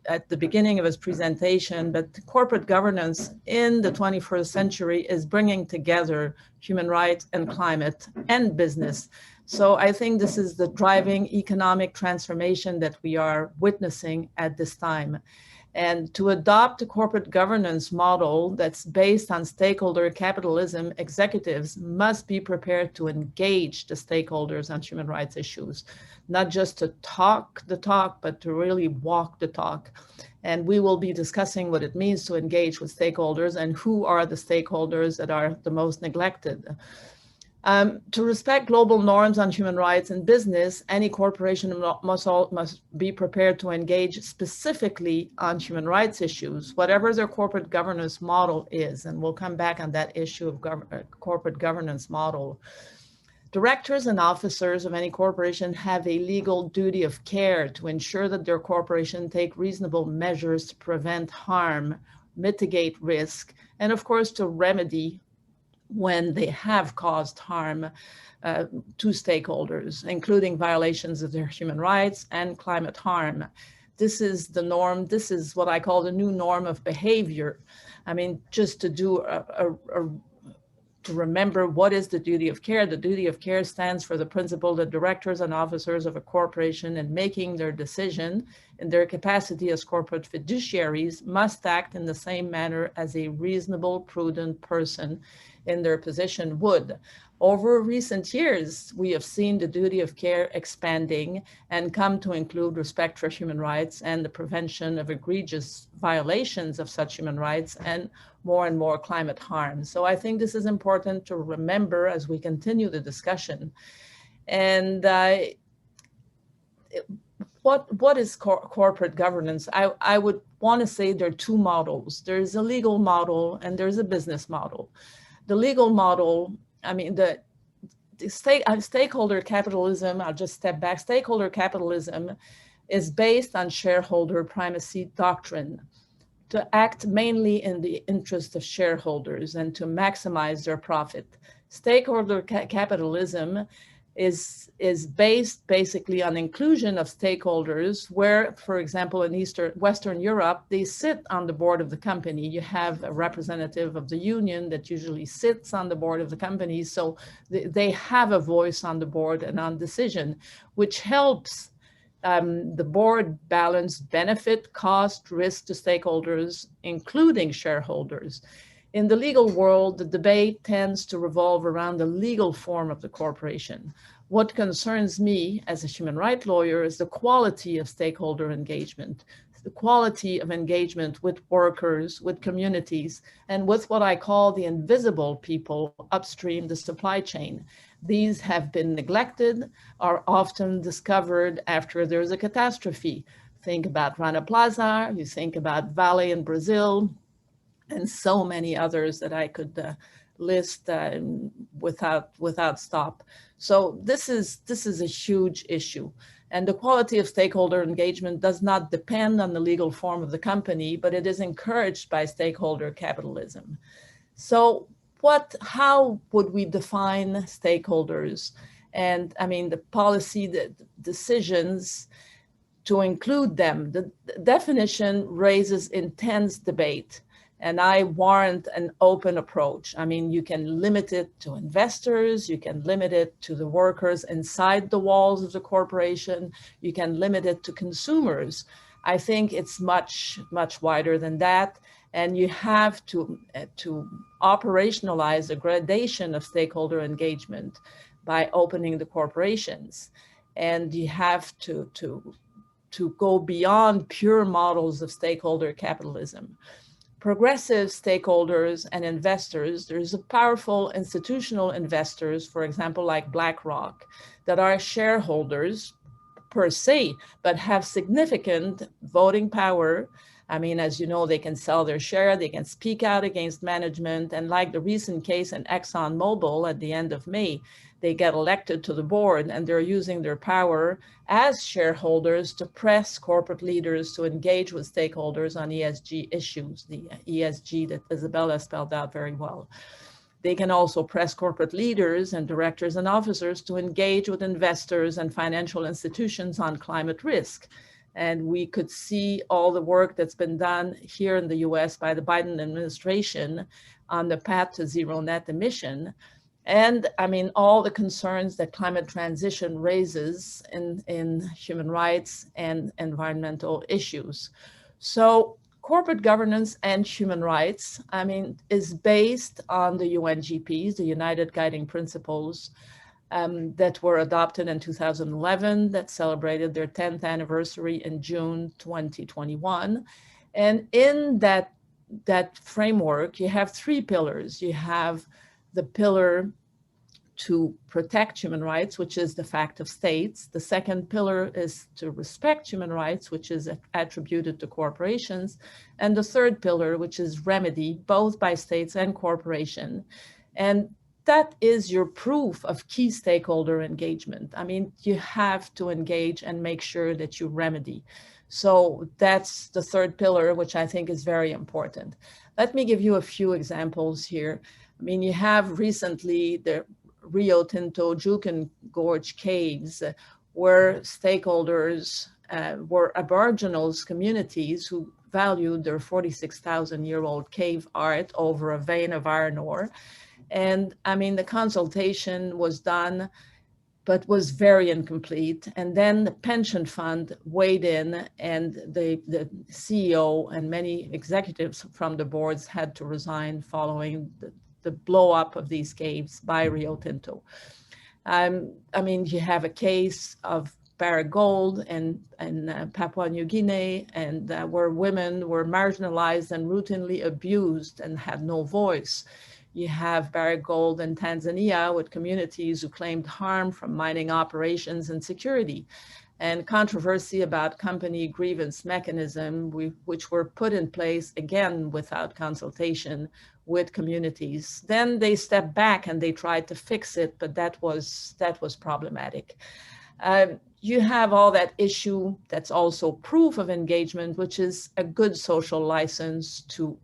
at the beginning of his presentation, but corporate governance in the 21st century is bringing together human rights and climate and business. So I think this is the driving economic transformation that we are witnessing at this time. And to adopt a corporate governance model that's based on stakeholder capitalism, executives must be prepared to engage the stakeholders on human rights issues, not just to talk the talk, but to really walk the talk. And we will be discussing what it means to engage with stakeholders and who are the stakeholders that are the most neglected. To respect global norms on human rights in business, any corporation must be prepared to engage specifically on human rights issues, whatever their corporate governance model is. And we'll come back on that issue of corporate governance model. Directors and officers of any corporation have a legal duty of care to ensure that their corporation take reasonable measures to prevent harm, mitigate risk, and of course to remedy when they have caused harm to stakeholders, including violations of their human rights and climate harm. this is the norm. This is what I call the new norm of behavior. I mean, just to do to remember what is the duty of care. The duty of care stands for the principle that directors and officers of a corporation, in making their decision in their capacity as corporate fiduciaries, must act in the same manner as a reasonable, prudent person in their position would. Over recent years, we have seen the duty of care expanding and come to include respect for human rights and the prevention of egregious violations of such human rights and more climate harm. So I think this is important to remember as we continue the discussion. And what is corporate governance? I would want to say there are two models. There's a legal model and there's a business model. The legal model, I mean, the stakeholder capitalism, I'll just step back. Stakeholder capitalism is based on shareholder primacy doctrine, to act mainly in the interest of shareholders and to maximize their profit. Stakeholder capitalism is based basically on inclusion of stakeholders where, for example, in Western Europe, they sit on the board of the company. You have a representative of the union that usually sits on the board of the company. So they have a voice on the board and on decision, which helps the board balance benefit, cost, risk to stakeholders, including shareholders. In the legal world, the debate tends to revolve around the legal form of the corporation. What concerns me as a human rights lawyer is the quality of stakeholder engagement, the quality of engagement with workers, with communities, and with what I call the invisible people upstream the supply chain. These have been neglected, are often discovered after there's a catastrophe. Think about Rana Plaza, you think about Vale in Brazil, and so many others that I could list without stop. So this is a huge issue. And the quality of stakeholder engagement does not depend on the legal form of the company, but it is encouraged by stakeholder capitalism. So how would we define stakeholders? And I mean, the policy decisions to include them. The definition raises intense debate. And I warrant an open approach. I mean, you can limit it to investors, you can limit it to the workers inside the walls of the corporation, you can limit it to consumers. I think it's much wider than that. And you have to operationalize the gradation of stakeholder engagement by opening the corporations. And you have to go beyond pure models of stakeholder capitalism. Progressive stakeholders and investors, there's a powerful institutional investors, for example, like BlackRock, that are shareholders per se, but have significant voting power. I mean, as you know, they can sell their share, they can speak out against management, and like the recent case in ExxonMobil at the end of May, they get elected to the board and they're using their power as shareholders to press corporate leaders to engage with stakeholders on ESG issues, the ESG that Isabella spelled out very well. They can also press corporate leaders and directors and officers to engage with investors and financial institutions on climate risk. And we could see all the work that's been done here in the US by the Biden administration on the path to zero net emission. And I mean, all the concerns that climate transition raises in human rights and environmental issues. So corporate governance and human rights, I mean, is based on the UNGPs, the United Guiding Principles, that were adopted in 2011, that celebrated their 10th anniversary in June 2021. And in that framework, you have three pillars. You have the pillar to protect human rights, which is the fact of states. The second pillar is to respect human rights, which is attributed to corporations. And the third pillar, which is remedy, both by states and corporation. And that is your proof of key stakeholder engagement. I mean, you have to engage and make sure that you remedy. So that's the third pillar, which I think is very important. Let me give you a few examples here. I mean, you have recently the Rio Tinto Juukan Gorge caves where stakeholders were Aboriginals communities who valued their 46,000-year-old cave art over a vein of iron ore. And I mean, the consultation was done, but was very incomplete. And then the pension fund weighed in, and the CEO and many executives from the boards had to resign following the blow up of these caves by Rio Tinto. I mean, you have a case of Barrick Gold in Papua New Guinea, and where women were marginalized and routinely abused and had no voice. You have Barrick Gold in Tanzania with communities who claimed harm from mining operations and security, and controversy about company grievance mechanism, which were put in place again without consultation with communities. Then they stepped back and they tried to fix it, but that was problematic. You have all that issue that's also proof of engagement, which is a good social license to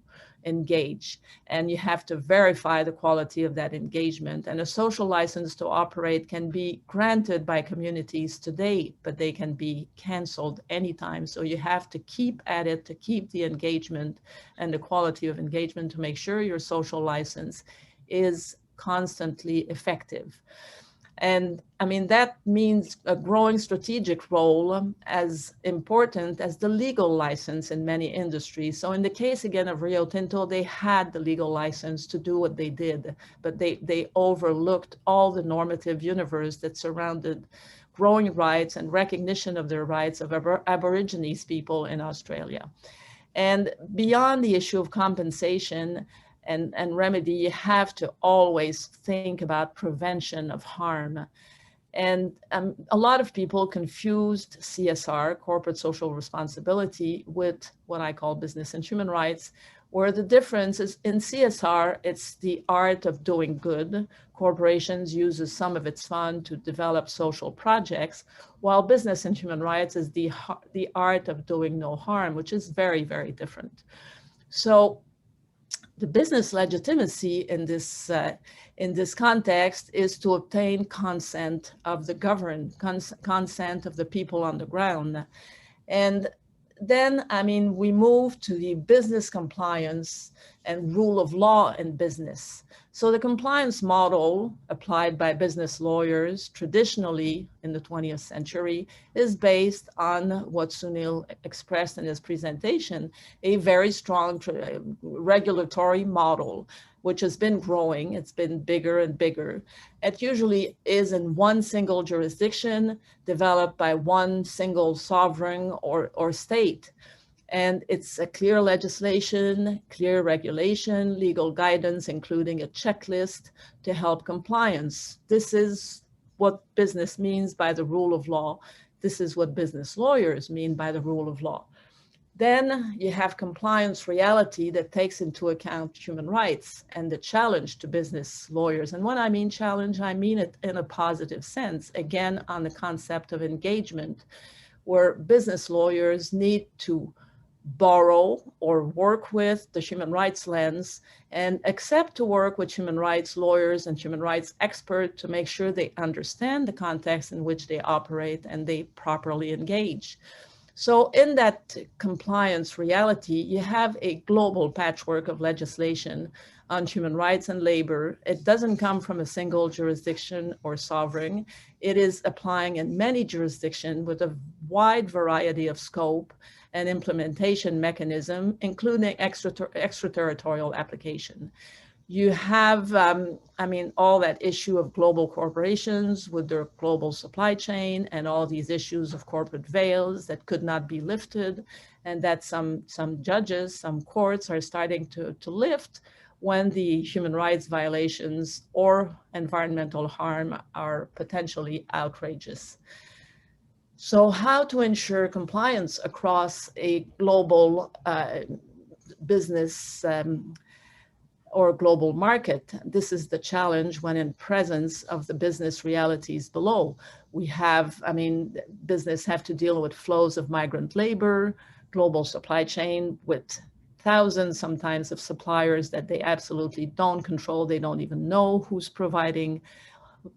engage. And you have to verify the quality of that engagement. And a social license to operate can be granted by communities today, but they can be canceled anytime. So you have to keep at it to keep the engagement and the quality of engagement to make sure your social license is constantly effective. And I mean, that means a growing strategic role as important as the legal license in many industries. So in the case again of Rio Tinto, they had the legal license to do what they did, but they overlooked all the normative universe that surrounded growing rights and recognition of their rights of Aborigines people in Australia. And beyond the issue of compensation and remedy, you have to always think about prevention of harm. And a lot of people confused CSR, corporate social responsibility, with what I call business and human rights, where the difference is in CSR, it's the art of doing good. Corporations uses some of its fund to develop social projects, while business and human rights is the art of doing no harm, which is very, very different. So the business legitimacy in this context is to obtain consent of the governed, consent of the people on the ground. And then, I mean, we move to the business compliance and rule of law in business. So the compliance model applied by business lawyers traditionally in the 20th century is based on what Sunil expressed in his presentation, a very strong regulatory model, which has been growing. It's been bigger and bigger. It usually is in one single jurisdiction developed by one single sovereign or state. And it's a clear legislation, clear regulation, legal guidance, including a checklist to help compliance. This is what business means by the rule of law. This is what business lawyers mean by the rule of law. Then you have compliance reality that takes into account human rights and the challenge to business lawyers. And when I mean challenge, I mean it in a positive sense, again, on the concept of engagement, where business lawyers need to borrow or work with the human rights lens and accept to work with human rights lawyers and human rights experts to make sure they understand the context in which they operate and they properly engage. So in that compliance reality, you have a global patchwork of legislation on human rights and labor. It doesn't come from a single jurisdiction or sovereign. It is applying in many jurisdictions with a wide variety of scope and implementation mechanism, including extraterritorial application. You have, I mean, all that issue of global corporations with their global supply chain and all these issues of corporate veils that could not be lifted, and that some judges, some courts are starting to lift when the human rights violations or environmental harm are potentially outrageous. So how to ensure compliance across a global business or global market? This is the challenge when in presence of the business realities below. We have, I mean, business have to deal with flows of migrant labor, global supply chain with thousands sometimes of suppliers that they absolutely don't control. They don't even know who's providing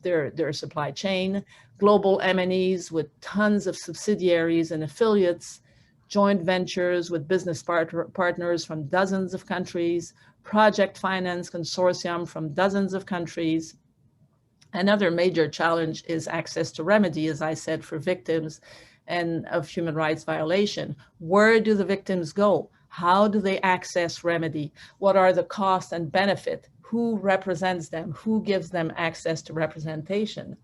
their supply chain, global M&Es with tons of subsidiaries and affiliates, joint ventures with business partners from dozens of countries, project finance consortium from dozens of countries. Another major challenge is access to remedy, as I said, for victims and of human rights violation. Where do the victims go? How do they access remedy? What are the costs and benefit? Who represents them? Who gives them access to representation?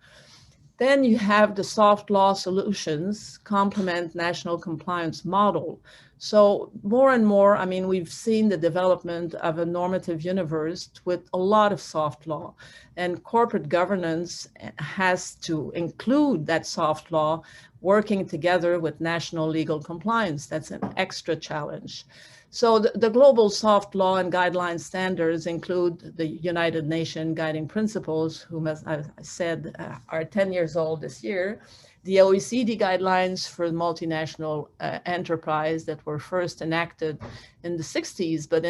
Then you have the soft law solutions complement national compliance model. So more and more, I mean, we've seen the development of a normative universe with a lot of soft law, and corporate governance has to include that soft law working together with national legal compliance. That's an extra challenge. So the global soft law and guideline standards include the United Nations Guiding Principles, whom, as I said, are 10 years old this year, the OECD guidelines for multinational enterprise that were first enacted in the 60s, but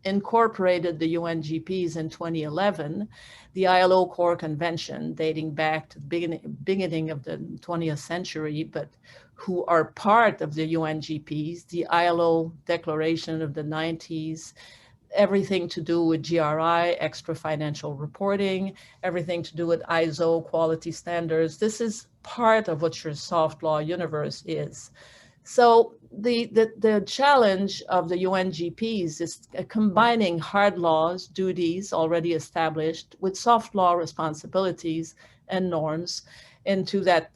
incorporated the UNGPs in 2011, the ILO Core Convention dating back to the beginning of the 20th century, but who are part of the UNGPs, the ILO Declaration of the 90s, everything to do with GRI, extra financial reporting, everything to do with ISO quality standards. This is part of what your soft law universe is. So the challenge of the UNGPs is combining hard laws, duties already established with soft law responsibilities and norms into that,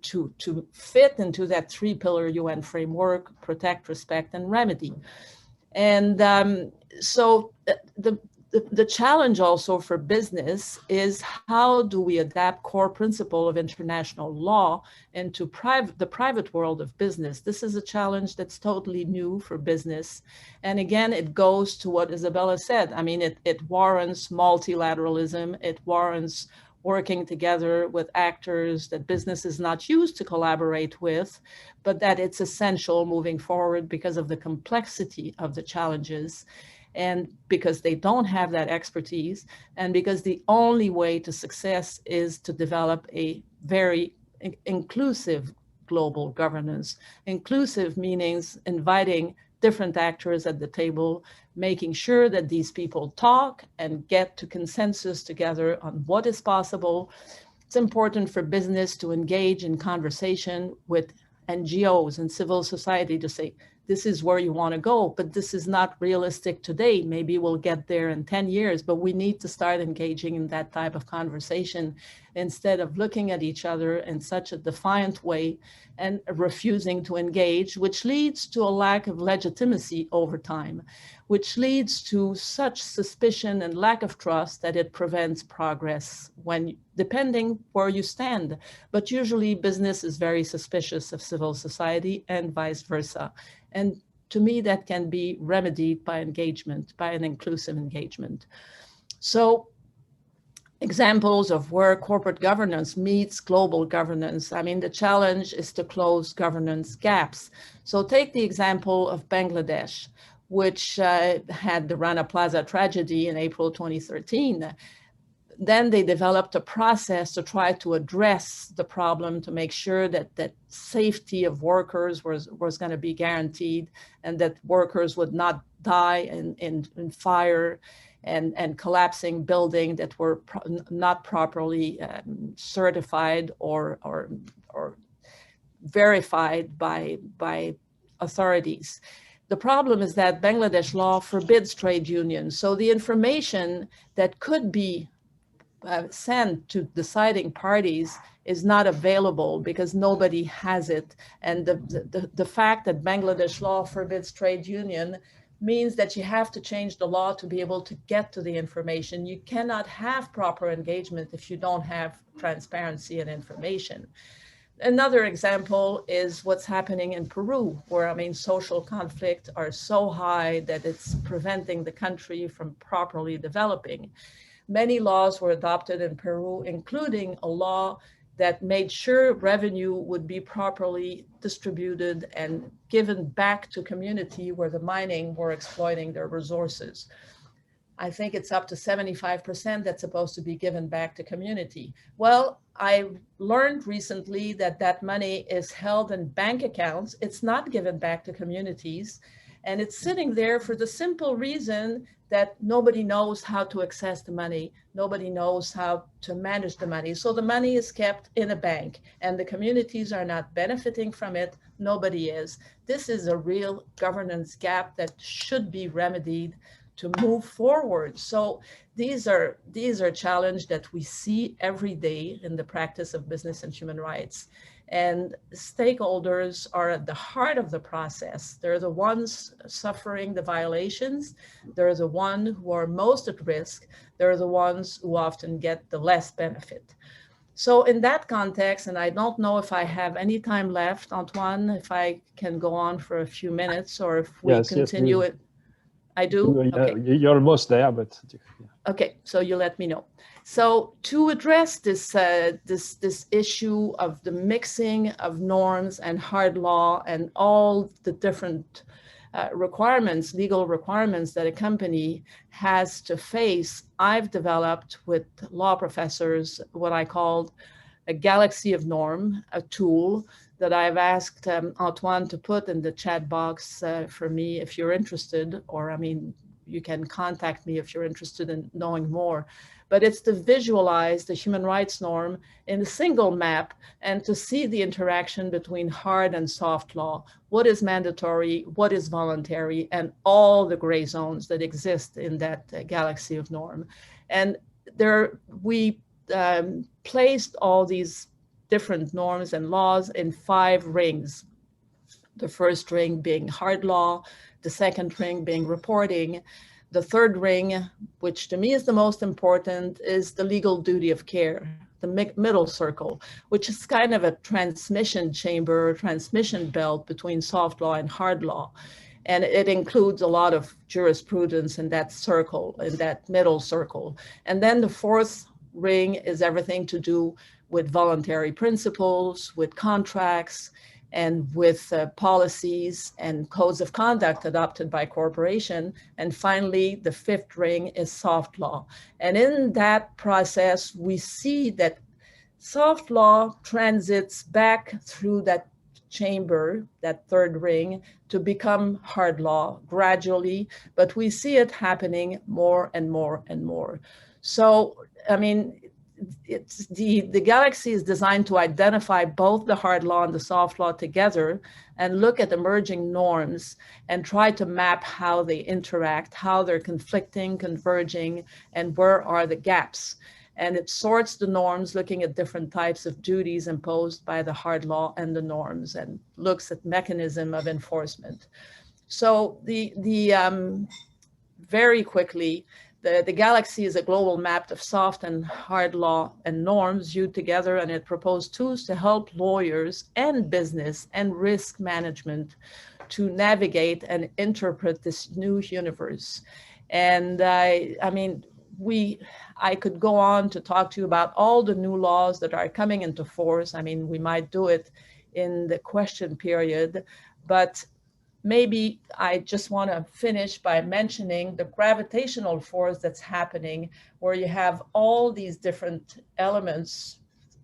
to fit into that three-pillar UN framework: protect, respect, and remedy. And so the challenge also for business is, how do we adapt core principle of international law into the private world of business? This is a challenge that's totally new for business. And again, it goes to what Isabella said. I mean, it warrants multilateralism. It warrants working together with actors that business is not used to collaborate with, but that it's essential moving forward because of the complexity of the challenges, and because they don't have that expertise, and because the only way to success is to develop a very inclusive global governance. Inclusive means inviting different actors at the table, making sure that these people talk and get to consensus together on what is possible. It's important for business to engage in conversation with NGOs and civil society to say, this is where you want to go, but this is not realistic today. Maybe we'll get there in 10 years, but we need to start engaging in that type of conversation instead of looking at each other in such a defiant way and refusing to engage, which leads to a lack of legitimacy over time, which leads to such suspicion and lack of trust that it prevents progress when, depending where you stand. But usually business is very suspicious of civil society and vice versa. And to me, that can be remedied by engagement, by an inclusive engagement. So examples of where corporate governance meets global governance. I mean, the challenge is to close governance gaps. So take the example of Bangladesh, which had the Rana Plaza tragedy in April 2013. Then they developed a process to try to address the problem, to make sure that safety of workers was going to be guaranteed, and that workers would not die in fire and collapsing buildings that were not properly certified or verified by authorities. The problem is that Bangladesh law forbids trade unions. So the information that could be sent to deciding parties is not available because nobody has it. And the fact that Bangladesh law forbids trade union means that you have to change the law to be able to get to the information. You cannot have proper engagement if you don't have transparency and information. Another example is what's happening in Peru, where, I mean, social conflict are so high that it's preventing the country from properly developing. Many laws were adopted in Peru, including a law that made sure revenue would be properly distributed and given back to community where the mining were exploiting their resources. I think it's up to 75% that's supposed to be given back to community. Well, I learned recently that that money is held in bank accounts. It's not given back to communities. And it's sitting there for the simple reason that nobody knows how to access the money. Nobody knows how to manage the money. So the money is kept in a bank and the communities are not benefiting from it. Nobody is. This is a real governance gap that should be remedied to move forward. So these are challenges that we see every day in the practice of business and human rights. And stakeholders are at the heart of the process. They're the ones suffering the violations. They're the ones who are most at risk. They're the ones who often get the less benefit. So in that context, and I don't know if I have any time left, Antoine, if I can go on for a few minutes or if we continue it. I do? Okay. You're almost there, but. Yeah. Okay, so you let me know. So to address this, this issue of the mixing of norms and hard law and all the different requirements, legal requirements that a company has to face, I've developed with law professors what I called a galaxy of norm, a tool that I've asked Antoine to put in the chat box for me if you're interested, or I mean, you can contact me if you're interested in knowing more. But it's to visualize the human rights norm in a single map and to see the interaction between hard and soft law, what is mandatory, what is voluntary, and all the gray zones that exist in that galaxy of norm. And there we placed all these different norms and laws in 5 rings. The first ring being hard law, the second ring being reporting. The third ring, which to me is the most important, is the legal duty of care, the middle circle, which is kind of a transmission chamber, transmission belt between soft law and hard law. And it includes a lot of jurisprudence in that circle, in that middle circle. And then the fourth ring is everything to do with voluntary principles, with contracts, and with policies and codes of conduct adopted by corporation. And finally, the fifth ring is soft law. And in that process, we see that soft law transits back through that chamber, that third ring, to become hard law gradually, but we see it happening more and more and more. So, I mean, it's the galaxy is designed to identify both the hard law and the soft law together and look at emerging norms and try to map how they interact, how they're conflicting, converging, and where are the gaps. And it sorts the norms, looking at different types of duties imposed by the hard law and the norms, and looks at mechanism of enforcement. So very quickly, the galaxy is a global map of soft and hard law and norms viewed together, and it proposed tools to help lawyers and business and risk management to navigate and interpret this new universe. And I mean, I could go on to talk to you about all the new laws that are coming into force. I mean, we might do it in the question period, but maybe I just want to finish by mentioning the gravitational force that's happening, where you have all these different elements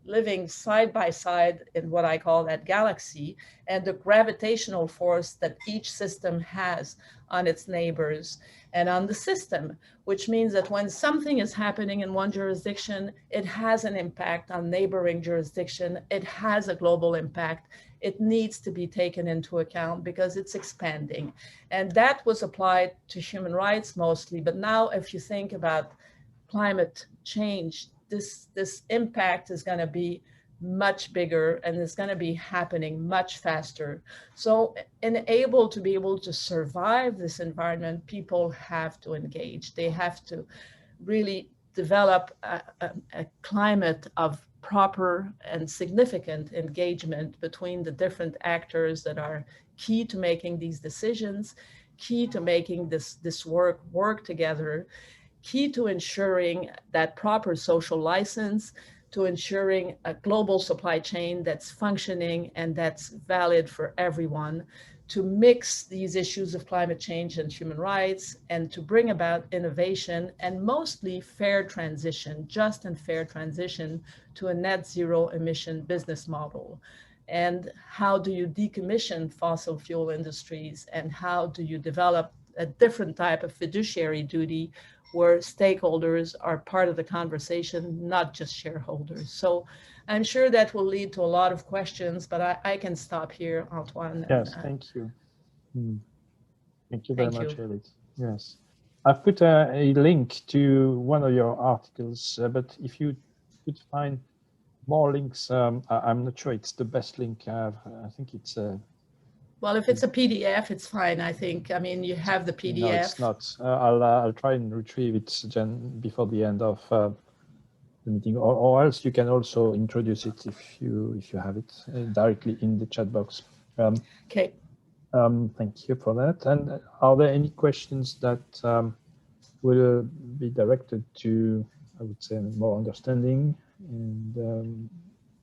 living side by side in what I call that galaxy, and the gravitational force that each system has on its neighbors and on the system, which means that when something is happening in one jurisdiction, it has an impact on neighboring jurisdiction. It has a global impact. It needs to be taken into account because it's expanding. And that was applied to human rights mostly. But now if you think about climate change, this impact is going to be much bigger and it's going to be happening much faster. So to be able to survive this environment, people have to engage. They have to really develop a climate of proper and significant engagement between the different actors that are key to making these decisions, key to making this work together, key to ensuring that proper social license, to ensuring a global supply chain that's functioning and that's valid for everyone, to mix these issues of climate change and human rights, and to bring about innovation and mostly fair transition, just and fair transition to a net zero emission business model. And how do you decommission fossil fuel industries, and how do you develop a different type of fiduciary duty where stakeholders are part of the conversation, not just shareholders. So I'm sure that will lead to a lot of questions, but I can stop here, Antoine. Yes, thank you. Thank you very much, you. Elise. Yes, I've put a link to one of your articles, but if you could find more links, I'm not sure it's the best link. I think it's well, if it's a PDF, it's fine. I think. I mean, you have the PDF. No, it's not. I'll try and retrieve it before the end of the meeting, or else you can also introduce it if you have it directly in the chat box. Okay. Thank you for that. And are there any questions that will be directed to, I would say, more understanding and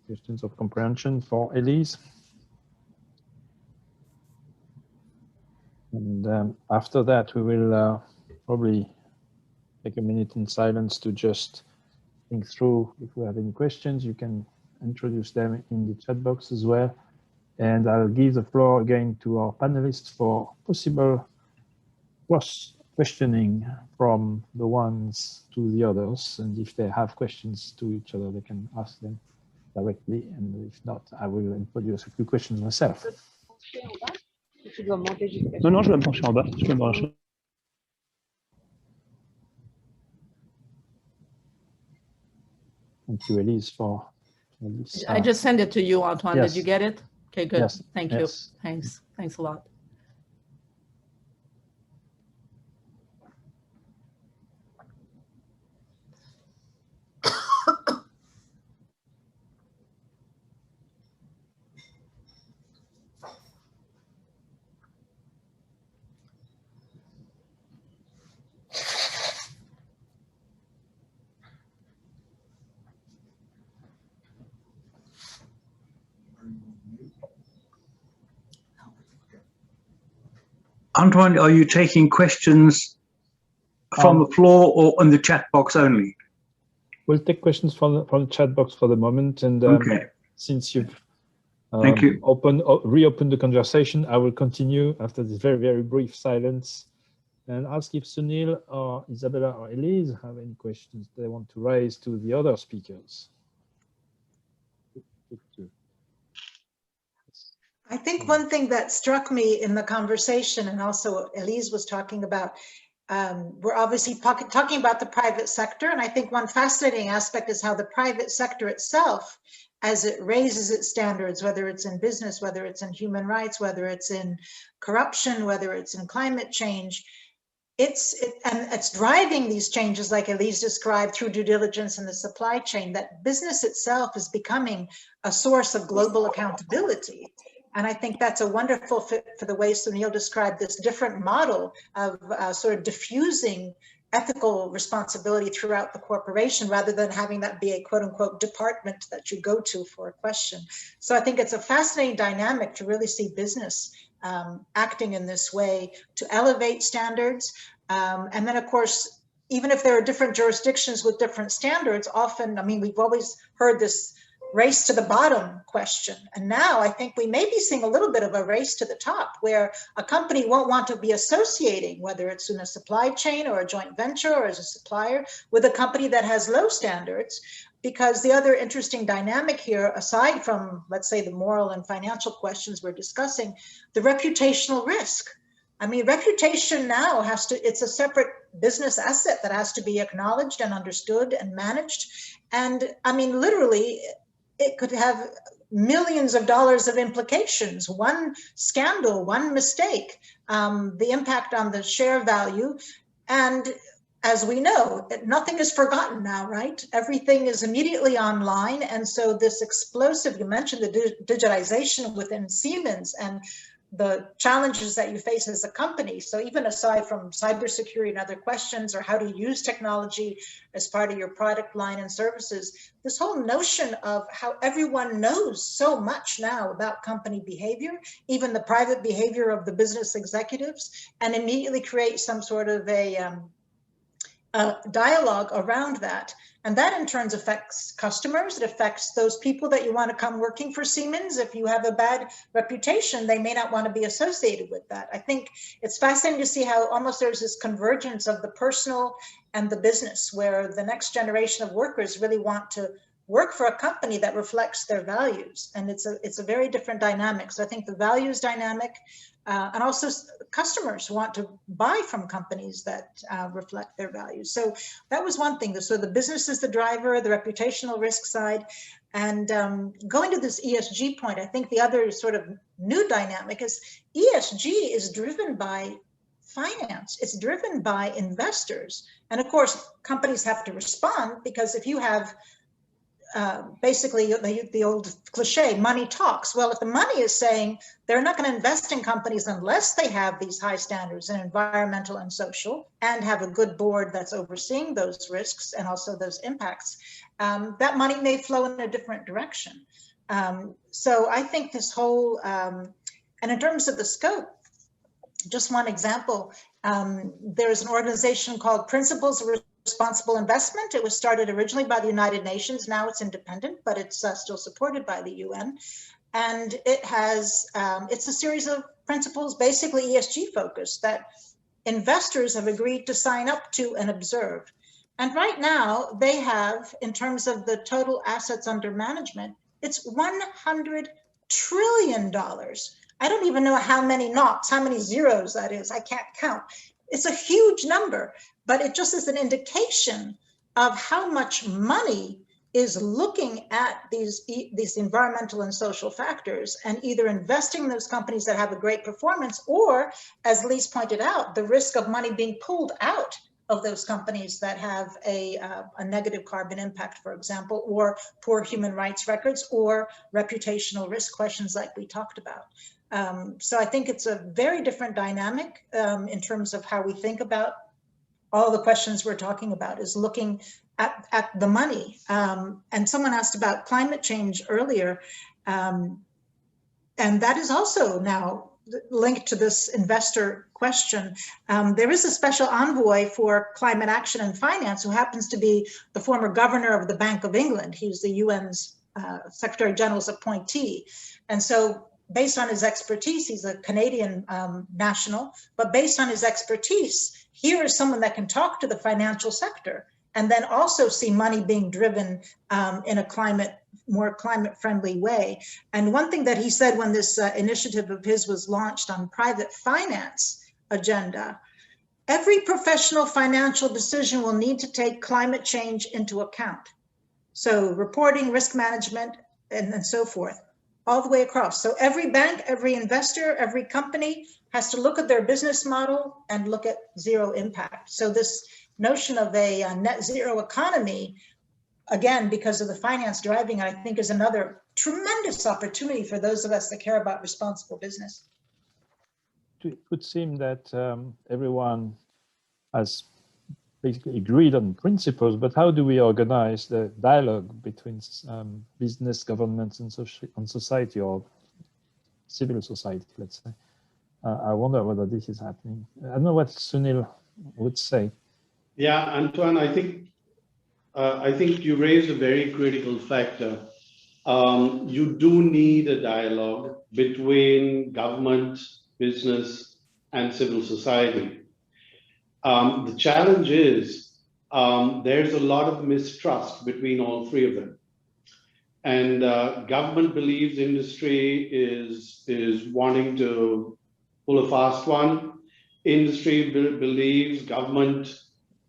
questions of comprehension for Elise? And after that, we will probably take a minute in silence to just think through. If we have any questions, you can introduce them in the chat box as well. And I'll give the floor again to our panelists for possible cross-questioning from the ones to the others. And if they have questions to each other, they can ask them directly. And if not, I will introduce a few questions myself. Non, je vais me pencher en bas. Je peux me brancher. Thank you, Elise, for this. I just sent it to you, Antoine. Yes. Did you get it? Okay, good. Yes. Thank you. Thanks. Thanks a lot. Antoine, are you taking questions from the floor or in the chat box only? We'll take questions from the chat box for the moment. And okay. Since you've Thank you. reopened the conversation, I will continue after this very, very brief silence and ask if Sunil or Isabella or Elise have any questions they want to raise to the other speakers. I think one thing that struck me in the conversation, and also Elise was talking about, we're obviously talking about the private sector. And I think one fascinating aspect is how the private sector itself, as it raises its standards, whether it's in business, whether it's in human rights, whether it's in corruption, whether it's in climate change, it's driving these changes, like Elise described, through due diligence in the supply chain, that business itself is becoming a source of global accountability. And I think that's a wonderful fit for the way Sunil described this different model of sort of diffusing ethical responsibility throughout the corporation, rather than having that be a quote unquote department that you go to for a question. So I think it's a fascinating dynamic to really see business acting in this way to elevate standards. And then of course, even if there are different jurisdictions with different standards, often, I mean, we've always heard this race to the bottom question. And now I think we may be seeing a little bit of a race to the top, where a company won't want to be associating, whether it's in a supply chain or a joint venture or as a supplier, with a company that has low standards. Because the other interesting dynamic here, aside from, let's say, the moral and financial questions we're discussing, the reputational risk. I mean, reputation now it's a separate business asset that has to be acknowledged and understood and managed. And I mean, literally, it could have millions of dollars of implications. One scandal, one mistake, the impact on the share value. And as we know, nothing is forgotten now, right? Everything is immediately online. And so this explosive, you mentioned the digitization within Siemens and the challenges that you face as a company. So even aside from cybersecurity and other questions, or how to use technology as part of your product line and services, this whole notion of how everyone knows so much now about company behavior, even the private behavior of the business executives, and immediately create some sort of a dialogue around that. And that in turn affects customers. It affects those people that you want to come working for Siemens. If you have a bad reputation, they may not want to be associated with that. I think it's fascinating to see how almost there's this convergence of the personal and the business, where the next generation of workers really want to work for a company that reflects their values. And it's a very different dynamic. So I think the values dynamic, and also customers want to buy from companies that reflect their values. So that was one thing. So the business is the driver, the reputational risk side. And going to this ESG point, I think the other sort of new dynamic is ESG is driven by finance. It's driven by investors. And of course, companies have to respond, because if you have basically the old cliche, money talks. Well, if the money is saying they're not going to invest in companies unless they have these high standards in environmental and social, and have a good board that's overseeing those risks and also those impacts, that money may flow in a different direction. So I think this whole, and in terms of the scope, just one example, there's an organization called Principles of Responsible Investment. It was started originally by the United Nations. Now it's independent, but it's still supported by the UN. And it has, it's a series of principles, basically ESG focused, that investors have agreed to sign up to and observe. And right now they have, in terms of the total assets under management, it's $100 trillion. I don't even know how many noughts, how many zeros that is. I can't count. It's a huge number, but it just is an indication of how much money is looking at these environmental and social factors, and either investing in those companies that have a great performance, or, as Elise pointed out, the risk of money being pulled out of those companies that have a negative carbon impact, for example, or poor human rights records, or reputational risk questions like we talked about. So I think it's a very different dynamic in terms of how we think about all the questions we're talking about, is looking at the money. And someone asked about climate change earlier, and that is also now linked to this investor question. There is a special envoy for climate action and finance who happens to be the former governor of the Bank of England. He's the UN's Secretary General's appointee. And so based on his expertise, he's a Canadian national, but based on his expertise, here is someone that can talk to the financial sector and then also see money being driven in a more climate-friendly way. And one thing that he said when this initiative of his was launched on private finance agenda, every professional financial decision will need to take climate change into account. So reporting, risk management, and so forth, all the way across. So every bank, every investor, every company has to look at their business model and look at zero impact. So this notion of a net zero economy, again, because of the finance driving, I think is another tremendous opportunity for those of us that care about responsible business. It would seem that everyone has basically agreed on principles, but how do we organize the dialogue between business, governments, and society, or civil society, let's say? I wonder whether this is happening. I don't know what Sunil would say. Yeah, Antoine, I think you raised a very critical factor. You do need a dialogue between government, business, and civil society. The challenge is there's a lot of mistrust between all three of them. And government believes industry is wanting to pull a fast one. Industry believes government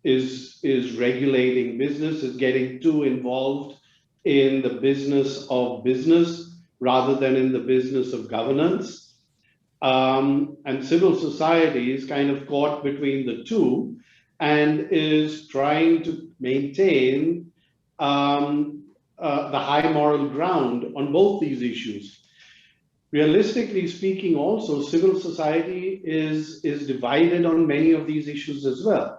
is regulating business, is getting too involved in the business of business rather than in the business of governance. And civil society is kind of caught between the two and is trying to maintain the high moral ground on both these issues. realistically speaking, also civil society is divided on many of these issues as well.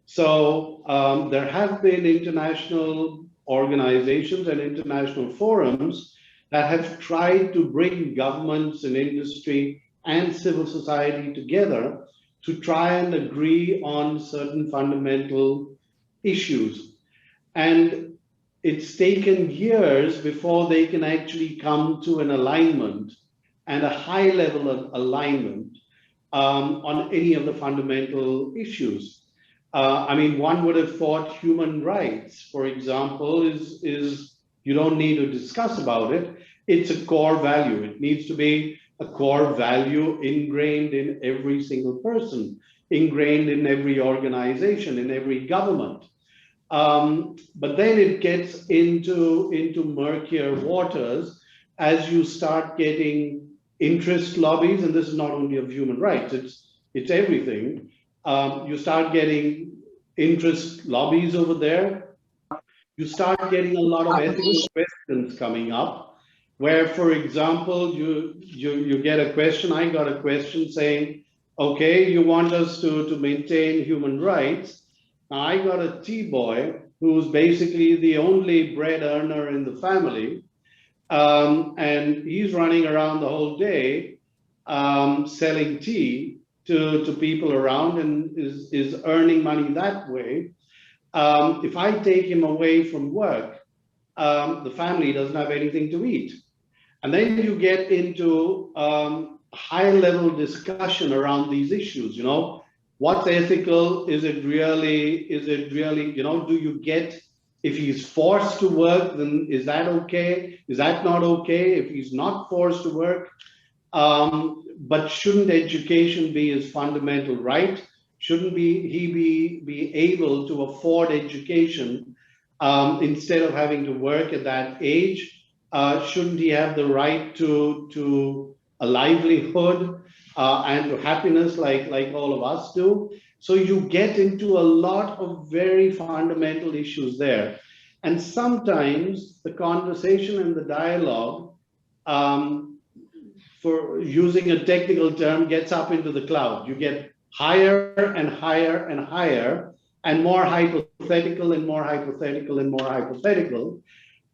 So there have been international organizations and international forums that have tried to bring governments and industry and civil society together to try and agree on certain fundamental issues. And it's taken years before they can actually come to an alignment and a high level of alignment on any of the fundamental issues. I mean, one would have thought human rights, for example, is you don't need to discuss about it. It's a core value. It needs to be a core value ingrained in every single person, ingrained in every organization, in every government. But then it gets into murkier waters as you start getting interest lobbies, and this is not only of human rights, it's everything. You start getting interest lobbies over there. You start getting a lot of ethical questions coming up, where, for example, you get a question, I got a question saying, okay, you want us to maintain human rights. Now, I got a tea boy who's basically the only bread earner in the family, and he's running around the whole day selling tea to people around and is earning money that way. If I take him away from work, the family doesn't have anything to eat. And then you get into high level discussion around these issues, you know, what's ethical? Is it really, you know, do you get, if he's forced to work, then is that okay? Is that not okay? If he's not forced to work, but shouldn't education be his fundamental right? Shouldn't he be able to afford education instead of having to work at that age? Shouldn't he have the right to a livelihood and to happiness like all of us do? So you get into a lot of very fundamental issues there. And sometimes the conversation and the dialogue, for using a technical term, gets up into the cloud. You get higher and higher and higher, and more hypothetical and more hypothetical and more hypothetical.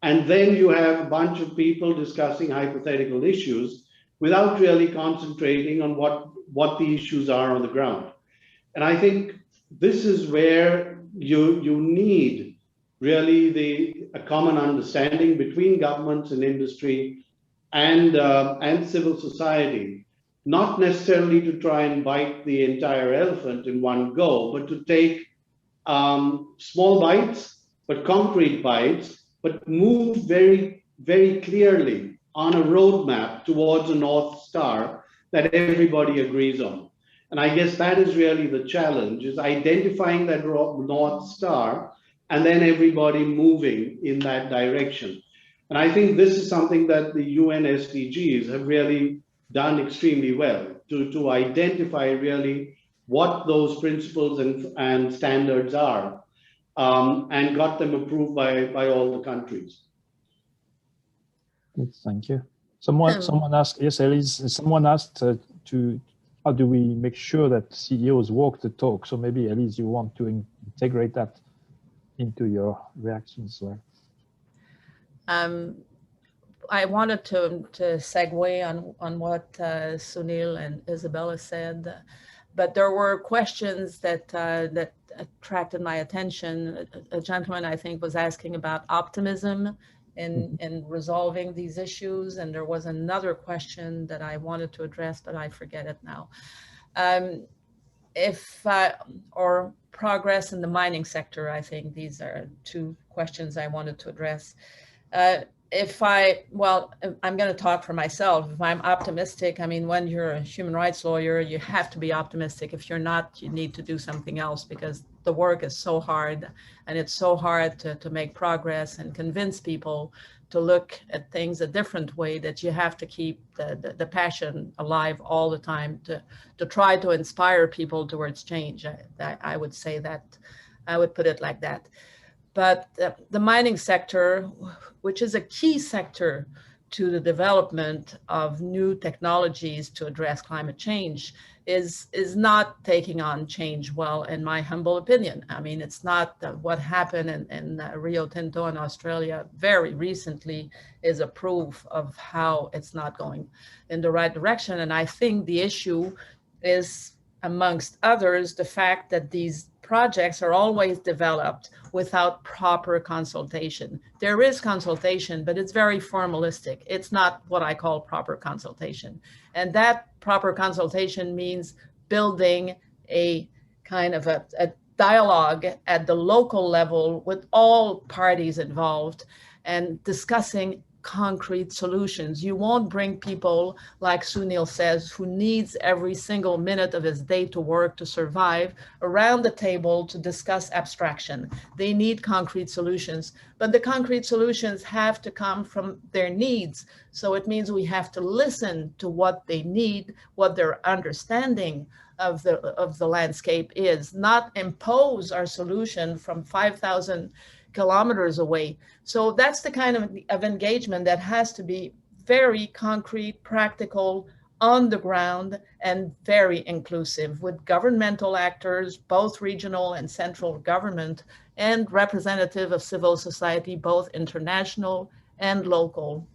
And then you have a bunch of people discussing hypothetical issues without really concentrating on what the issues are on the ground. And I think this is where you need really a common understanding between governments and industry and civil society, not necessarily to try and bite the entire elephant in one go, but to take small bites, but concrete bites, but move very, very clearly on a roadmap towards a North Star that everybody agrees on. And I guess that is really the challenge, is identifying that North Star and then everybody moving in that direction. And I think this is something that the UN SDGs have really done extremely well, to identify really what those principles and standards are, and got them approved by all the countries. Good, thank you. Someone asked, yes, Elise, someone asked how do we make sure that CEOs walk the talk? So maybe, Elise, you want to integrate that into your reactions, right? I wanted to segue on what Sunil and Isabella said, but there were questions that attracted my attention. A gentleman, I think, was asking about optimism in resolving these issues, and there was another question that I wanted to address, but I forget it now. Or progress in the mining sector, I think these are two questions I wanted to address. I'm going to talk for myself. If I'm optimistic, I mean, when you're a human rights lawyer, you have to be optimistic. If you're not, you need to do something else, because the work is so hard, and it's so hard to make progress and convince people to look at things a different way, that you have to keep the passion alive all the time to try to inspire people towards change. I would say that, I would put it like that. But the mining sector, which is a key sector to the development of new technologies to address climate change is not taking on change well, in my humble opinion. I mean, it's not what happened in Rio Tinto in Australia very recently is a proof of how it's not going in the right direction. And I think the issue is, amongst others, the fact that these projects are always developed without proper consultation. There is consultation, but it's very formalistic. It's not what I call proper consultation. And that proper consultation means building a kind of a dialogue at the local level with all parties involved and discussing concrete solutions. You won't bring people, like Sunil says, who needs every single minute of his day to work to survive, around the table to discuss abstraction. They need concrete solutions, but the concrete solutions have to come from their needs. So it means we have to listen to what they need, what their understanding of the landscape is, not impose our solution from 5,000 kilometers away. So that's the kind of engagement that has to be very concrete, practical, on the ground, and very inclusive with governmental actors, both regional and central government, and representative of civil society, both international and local,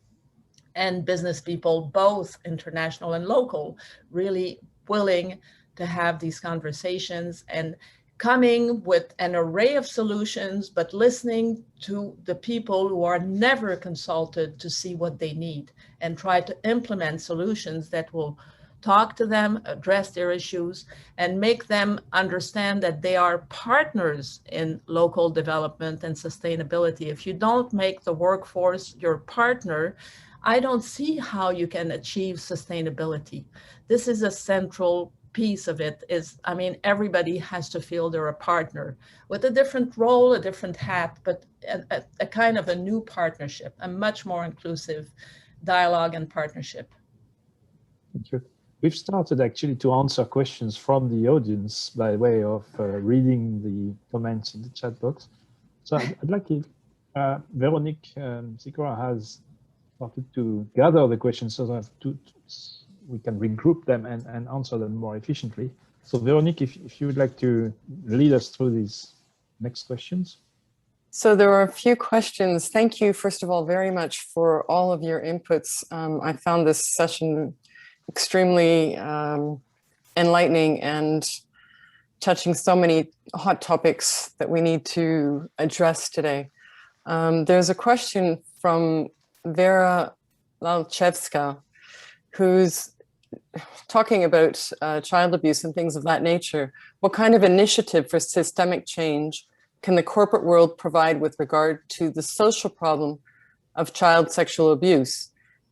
and business people, both international and local, really willing to have these conversations and coming with an array of solutions, but listening to the people who are never consulted to see what they need and try to implement solutions that will talk to them, address their issues, and make them understand that they are partners in local development and sustainability. If you don't make the workforce your partner, I don't see how you can achieve sustainability. This is a central piece of it. Is, I mean, everybody has to feel they're a partner with a different role, a different hat, but a kind of a new partnership, a much more inclusive dialogue and partnership. Thank you. We've started actually to answer questions from the audience by way of reading the comments in the chat box. So I'd like if Veronique Sikora has started to gather the questions so that we can regroup them and answer them more efficiently. So Veronique, if you would like to lead us through these next questions. So there are a few questions. Thank you, first of all, very much for all of your inputs. I found this session extremely enlightening and touching so many hot topics that we need to address today. There's a question from Vera Lalchevska, who's talking about child abuse and things of that nature. What kind of initiative for systemic change can the corporate world provide with regard to the social problem of child sexual abuse?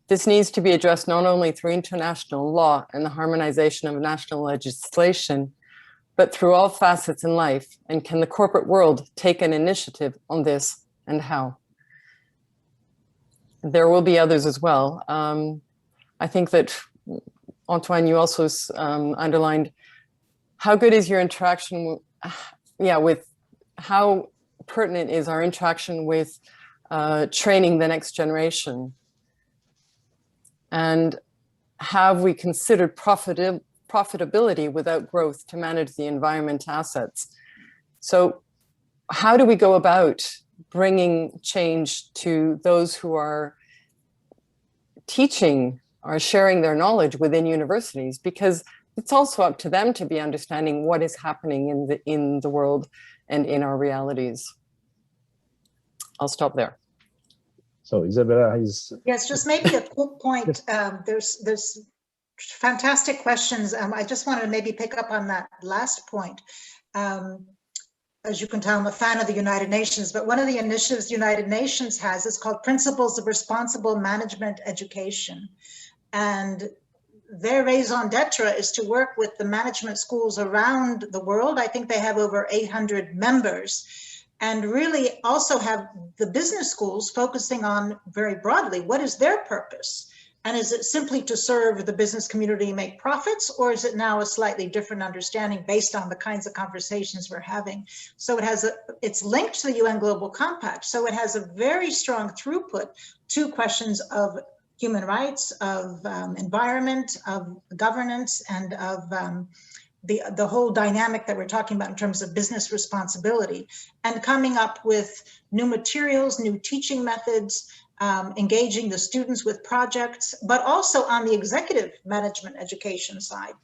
This needs to be addressed not only through international law and the harmonization of national legislation, but through all facets in life. And can the corporate world take an initiative on this, and how? There will be others as well. I think that Antoine, you also underlined how good is your interaction, with how pertinent is our interaction with training the next generation, and have we considered profitability without growth to manage the environment assets? So how do we go about bringing change to those who are teaching or sharing their knowledge within universities? Because it's also up to them to be understanding what is happening in the world and in our realities. I'll stop there. So Isabella is... Yes, just maybe a quick point. There's fantastic questions. I just wanted to maybe pick up on that last point. As you can tell, I'm a fan of the United Nations, but one of the initiatives the United Nations has is called Principles of Responsible Management Education. And their raison d'etre is to work with the management schools around the world. I think they have over 800 members, and really also have the business schools focusing on very broadly, what is their purpose? And is it simply to serve the business community and make profits, or is it now a slightly different understanding based on the kinds of conversations we're having? So it's linked to the UN Global Compact. So it has a very strong throughput to questions of human rights, of environment, of governance, and of the whole dynamic that we're talking about in terms of business responsibility, and coming up with new materials, new teaching methods, engaging the students with projects, but also on the executive management education side,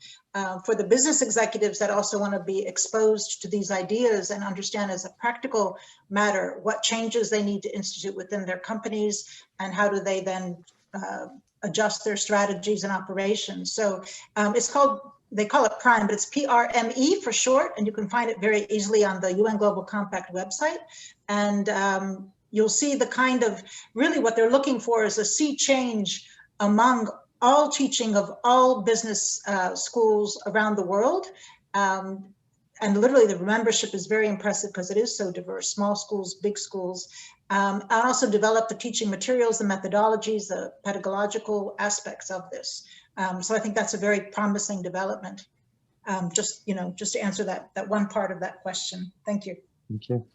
for the business executives that also want to be exposed to these ideas and understand as a practical matter what changes they need to institute within their companies and how do they then adjust their strategies and operations. So it's called, they call it PRIME, but it's PRME for short, and you can find it very easily on the UN Global Compact website. And you'll see the kind of, really what they're looking for is a sea change among all teaching of all business schools around the world. And literally the membership is very impressive because it is so diverse, small schools, big schools. And also develop the teaching materials, the methodologies, the pedagogical aspects of this. So I think that's a very promising development. Just to answer that one part of that question. Thank you. Thank you.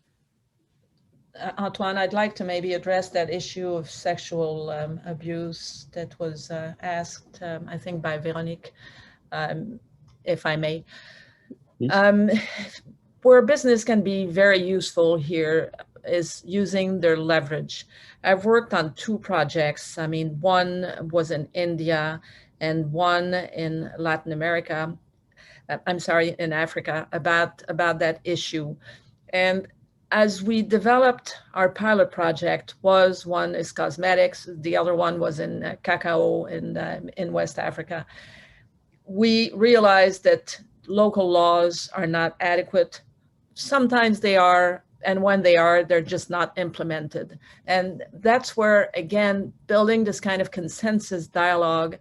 Antoine, I'd like to maybe address that issue of sexual abuse that was asked, I think, by Veronique, if I may. Where business can be very useful here is using their leverage. I've worked on 2 projects. I mean, one was in India and one in Latin America. I'm sorry, in Africa, about that issue. And as we developed our pilot project, one is cosmetics, the other one was in cacao in West Africa. We realized that local laws are not adequate. Sometimes they are, and when they are, they're just not implemented. And that's where, again, building this kind of consensus dialogue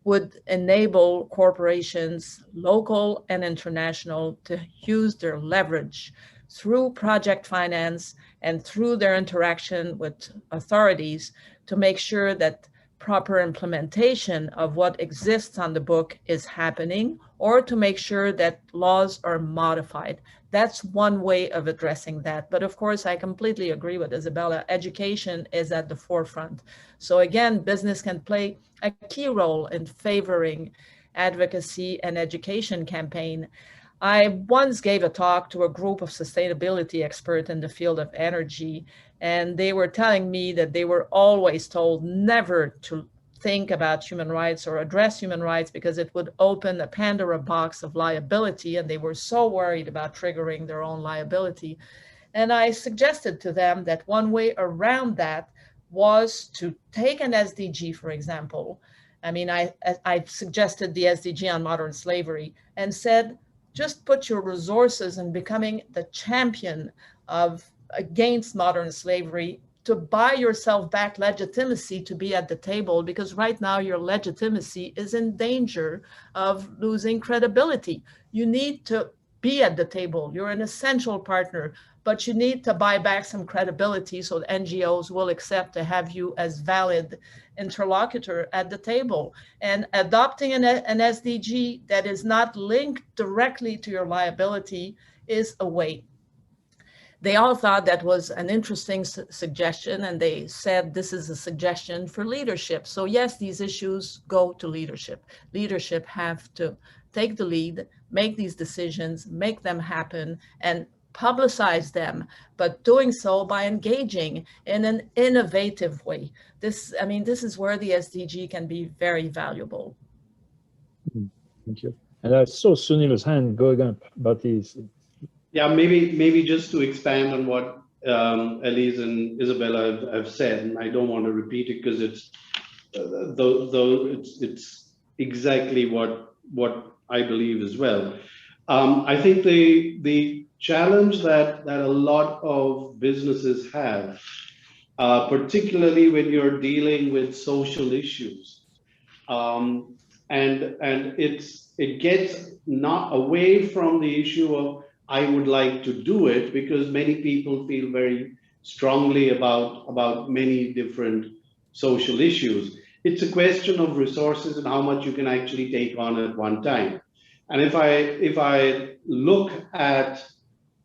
would enable corporations, local and international, to use their leverage through project finance and through their interaction with authorities to make sure that proper implementation of what exists on the book is happening, or to make sure that laws are modified. That's one way of addressing that. But of course, I completely agree with Isabella. Education is at the forefront. So again, business can play a key role in favoring advocacy and education campaign. I once gave a talk to a group of sustainability experts in the field of energy, and they were telling me that they were always told never to think about human rights or address human rights because it would open a Pandora box of liability, and they were so worried about triggering their own liability. And I suggested to them that one way around that was to take an SDG, for example. I mean, I suggested the SDG on modern slavery and said, just put your resources in becoming the champion against modern slavery to buy yourself back legitimacy to be at the table, because right now your legitimacy is in danger of losing credibility. You need to be at the table. You're an essential partner, but you need to buy back some credibility so that NGOs will accept to have you as valid interlocutor at the table. And adopting an SDG that is not linked directly to your liability is a way. They all thought that was an interesting suggestion, and they said this is a suggestion for leadership. So yes, these issues go to leadership. Leadership have to take the lead, make these decisions, make them happen, and publicize them, but doing so by engaging in an innovative way. This is where the SDG can be very valuable. Thank you. And I saw Sunil's hand going up, but he's... Yeah, maybe just to expand on what Elise and Isabella have said, and I don't want to repeat it because it's exactly what I believe as well. I think the challenge that a lot of businesses have, particularly when you're dealing with social issues, and it gets not away from the issue of I would like to do it, because many people feel very strongly about many different social issues. It's a question of resources and how much you can actually take on at one time. And if I look at,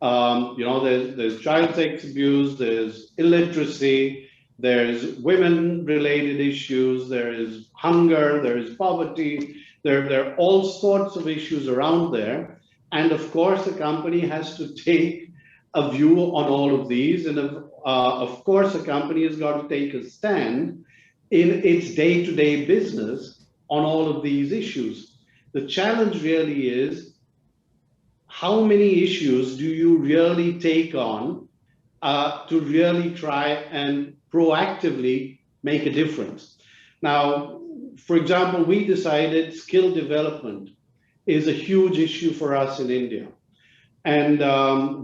there's child sex abuse, there's illiteracy, there's women-related issues, there is hunger, there is poverty, there are all sorts of issues around there. And of course, a company has to take a view on all of these. And of course, a company has got to take a stand in its day-to-day business on all of these issues. The challenge really is, how many issues do you really take on to really try and proactively make a difference? Now, for example, we decided skill development is a huge issue for us in India. And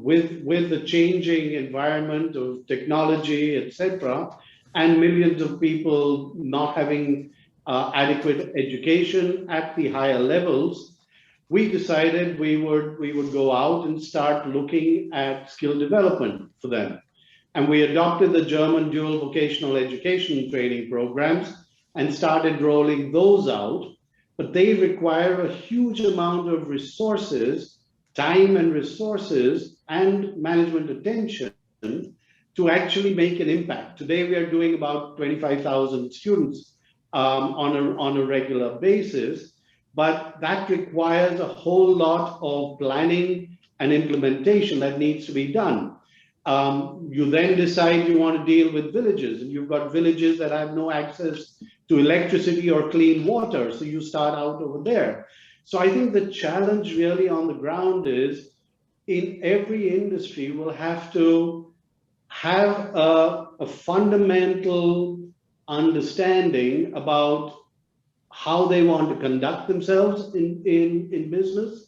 with the changing environment of technology, etc., and millions of people not having adequate education at the higher levels, we decided we would go out and start looking at skill development for them. And we adopted the German dual vocational education training programs and started rolling those out. But they require a huge amount of resources, time and resources, and management attention to actually make an impact. Today, we are doing about 25,000 students on a regular basis, but that requires a whole lot of planning and implementation that needs to be done. You then decide you want to deal with villages, and you've got villages that have no access to electricity or clean water, so you start out over there. So I think the challenge really on the ground is, in every industry, we'll have to have a fundamental understanding about how they want to conduct themselves in business,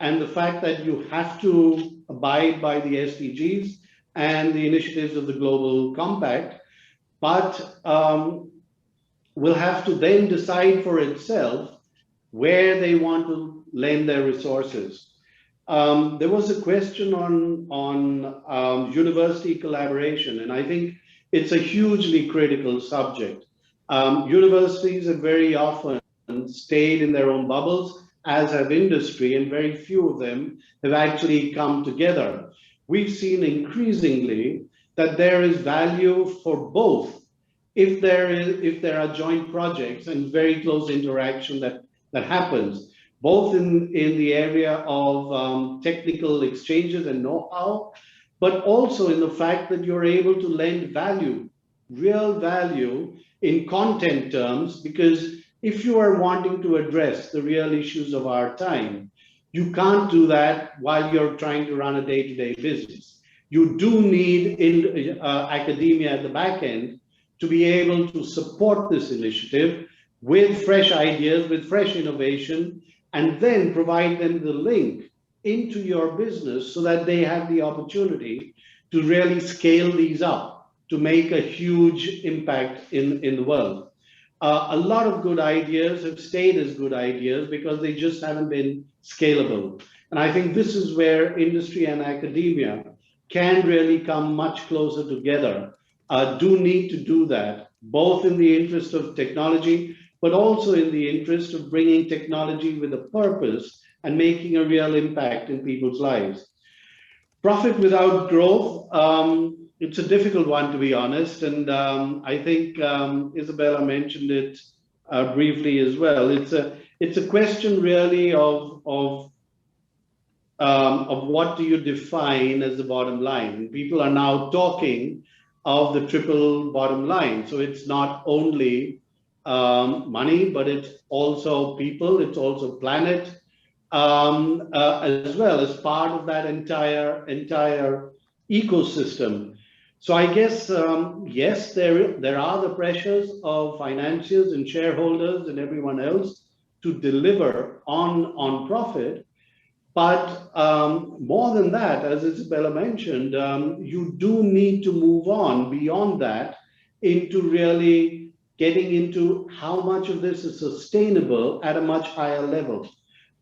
and the fact that you have to abide by the SDGs and the initiatives of the Global Compact, but will have to then decide for itself where they want to lend their resources. There was a question on university collaboration, and I think it's a hugely critical subject. Universities have very often stayed in their own bubbles, as have industry, and very few of them have actually come together. We've seen increasingly that there is value for both if there are joint projects and very close interaction that happens, both in the area of technical exchanges and know-how, but also in the fact that you're able to lend value, real value in content terms, because if you are wanting to address the real issues of our time, you can't do that while you're trying to run a day-to-day business. You do need academia at the back end to be able to support this initiative with fresh ideas, with fresh innovation, and then provide them the link into your business so that they have the opportunity to really scale these up, to make a huge impact in the world. A lot of good ideas have stayed as good ideas because they just haven't been scalable. And I think this is where industry and academia can really come much closer together, do need to do that, both in the interest of technology, but also in the interest of bringing technology with a purpose and making a real impact in people's lives. Profit without growth, it's a difficult one, to be honest. And I think Isabella mentioned it briefly as well. It's a question really of what do you define as the bottom line? And people are now talking of the triple bottom line. So it's not only money, but it's also people, it's also planet, as well as part of that entire ecosystem. So I guess, yes, there are the pressures of financiers and shareholders and everyone else to deliver on profit. But more than that, as Isabella mentioned, you do need to move on beyond that into really getting into how much of this is sustainable at a much higher level.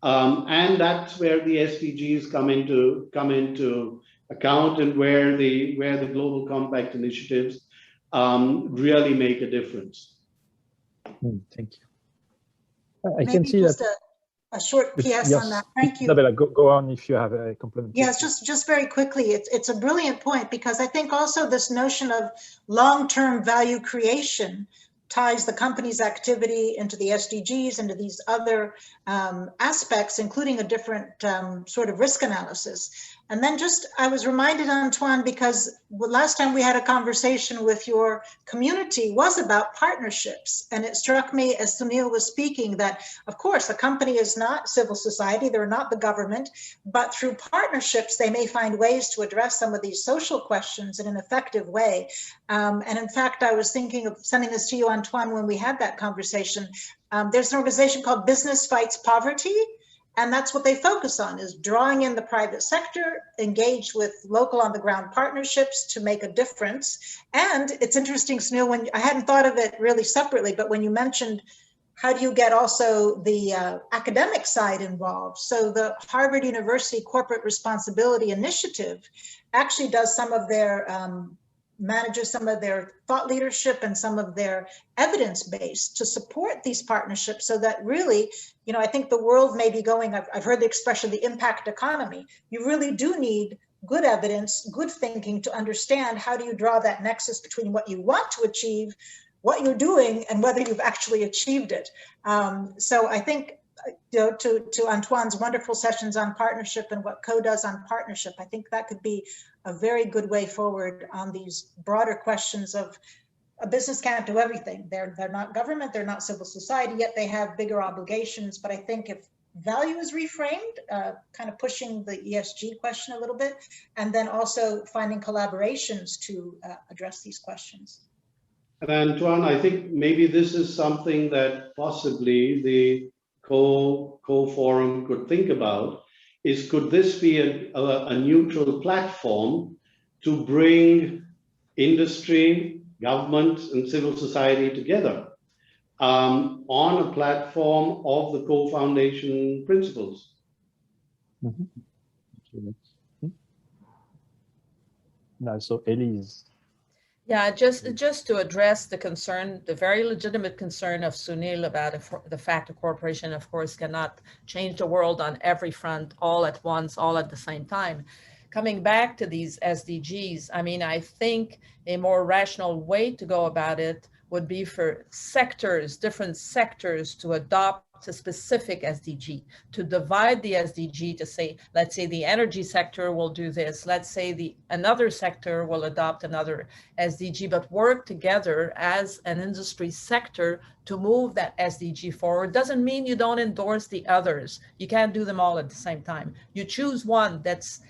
And that's where the SDGs come into account, and where the Global Compact initiatives really make a difference. Thank you. I can see that. a short PS Yes, on that. Thank you. Isabella, go on if you have a compliment. Yes, just very quickly. It's a brilliant point, because I think also this notion of long-term value creation ties the company's activity into the SDGs, into these other aspects, including a different sort of risk analysis. And then I was reminded, Antoine, because last time we had a conversation with your community was about partnerships. And it struck me as Sunil was speaking that, of course, a company is not civil society, they're not the government, but through partnerships, they may find ways to address some of these social questions in an effective way. And in fact, I was thinking of sending this to you, Antoine, when we had that conversation. There's an organization called Business Fights Poverty. And that's what they focus on, is drawing in the private sector, engage with local on the ground partnerships to make a difference. And it's interesting, Sunil, when I hadn't thought of it really separately, but when you mentioned how do you get also the academic side involved? So the Harvard University Corporate Responsibility Initiative actually does some of their manages some of their thought leadership and some of their evidence base to support these partnerships, so that really, you know, I think the world may be going, I've heard the expression, the impact economy. You really do need good evidence, good thinking to understand how do you draw that nexus between what you want to achieve, what you're doing, and whether you've actually achieved it. So I think, you know, to Antoine's wonderful sessions on partnership and what Co does on partnership, I think that could be a very good way forward on these broader questions of a business can't do everything. They're not government, they're not civil society, yet they have bigger obligations. But I think if value is reframed, kind of pushing the ESG question a little bit, and then also finding collaborations to address these questions. And Antoine, I think maybe this is something that possibly the co-forum could think about, is could this be a neutral platform to bring industry, government, and civil society together on a platform of the co-foundation principles? Now, so Elise. Yeah, just to address the concern, the very legitimate concern of Sunil about the fact a corporation, of course, cannot change the world on every front, all at once, all at the same time. Coming back to these SDGs, I mean, I think a more rational way to go about it would be for sectors, different sectors, to adopt a specific SDG, to divide the SDG to say, let's say the energy sector will do this, let's say another sector will adopt another SDG, but work together as an industry sector to move that SDG forward. Doesn't mean you don't endorse the others. You can't do them all at the same time. You choose one that's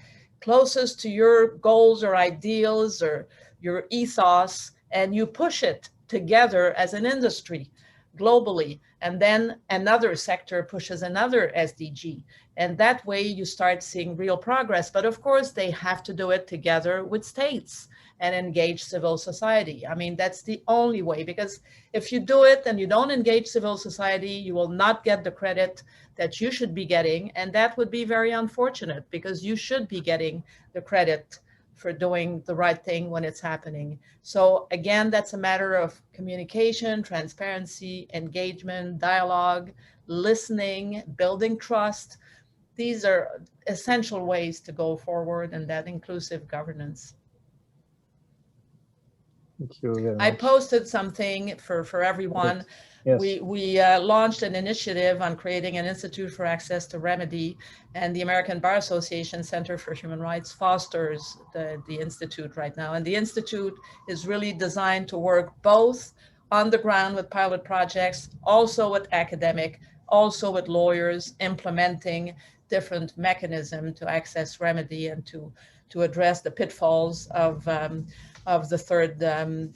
closest to your goals or ideals or your ethos, and you push it together as an industry globally, and then another sector pushes another SDG, and that way you start seeing real progress. But of course they have to do it together with states and engage civil society. I mean, that's the only way, because if you do it and you don't engage civil society, you will not get the credit that you should be getting, and that would be very unfortunate, because you should be getting the credit for doing the right thing when it's happening. So again, that's a matter of communication, transparency, engagement, dialogue, listening, building trust. These are essential ways to go forward in that inclusive governance. Thank you very much. I posted something for everyone. Yes. We launched an initiative on creating an Institute for Access to Remedy, and the American Bar Association Center for Human Rights fosters the Institute right now. And the Institute is really designed to work both on the ground with pilot projects, also with academic, also with lawyers, implementing different mechanisms to access remedy and to address the pitfalls of the third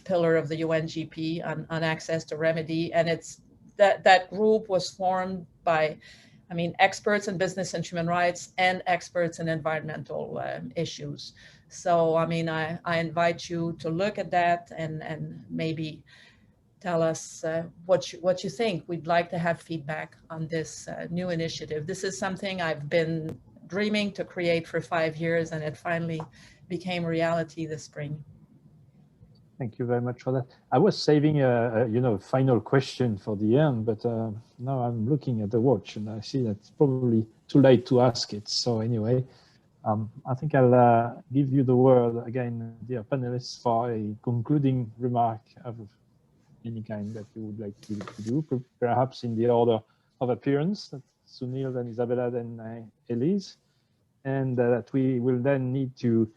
pillar of the UNGP on access to remedy. And it's that group was formed by, I mean, experts in business and human rights and experts in environmental issues. So, I mean, I invite you to look at that and maybe tell us what you think. We'd like to have feedback on this new initiative. This is something I've been dreaming to create for 5 years, and it finally became reality this spring. Thank you very much for that. I was saving a final question for the end, but now I'm looking at the watch and I see that it's probably too late to ask it. So anyway, I think I'll give you the word again, dear panelists, for a concluding remark of any kind that you would like to do, perhaps in the order of appearance, Sunil, then Isabella, then Elise, and that we will then need to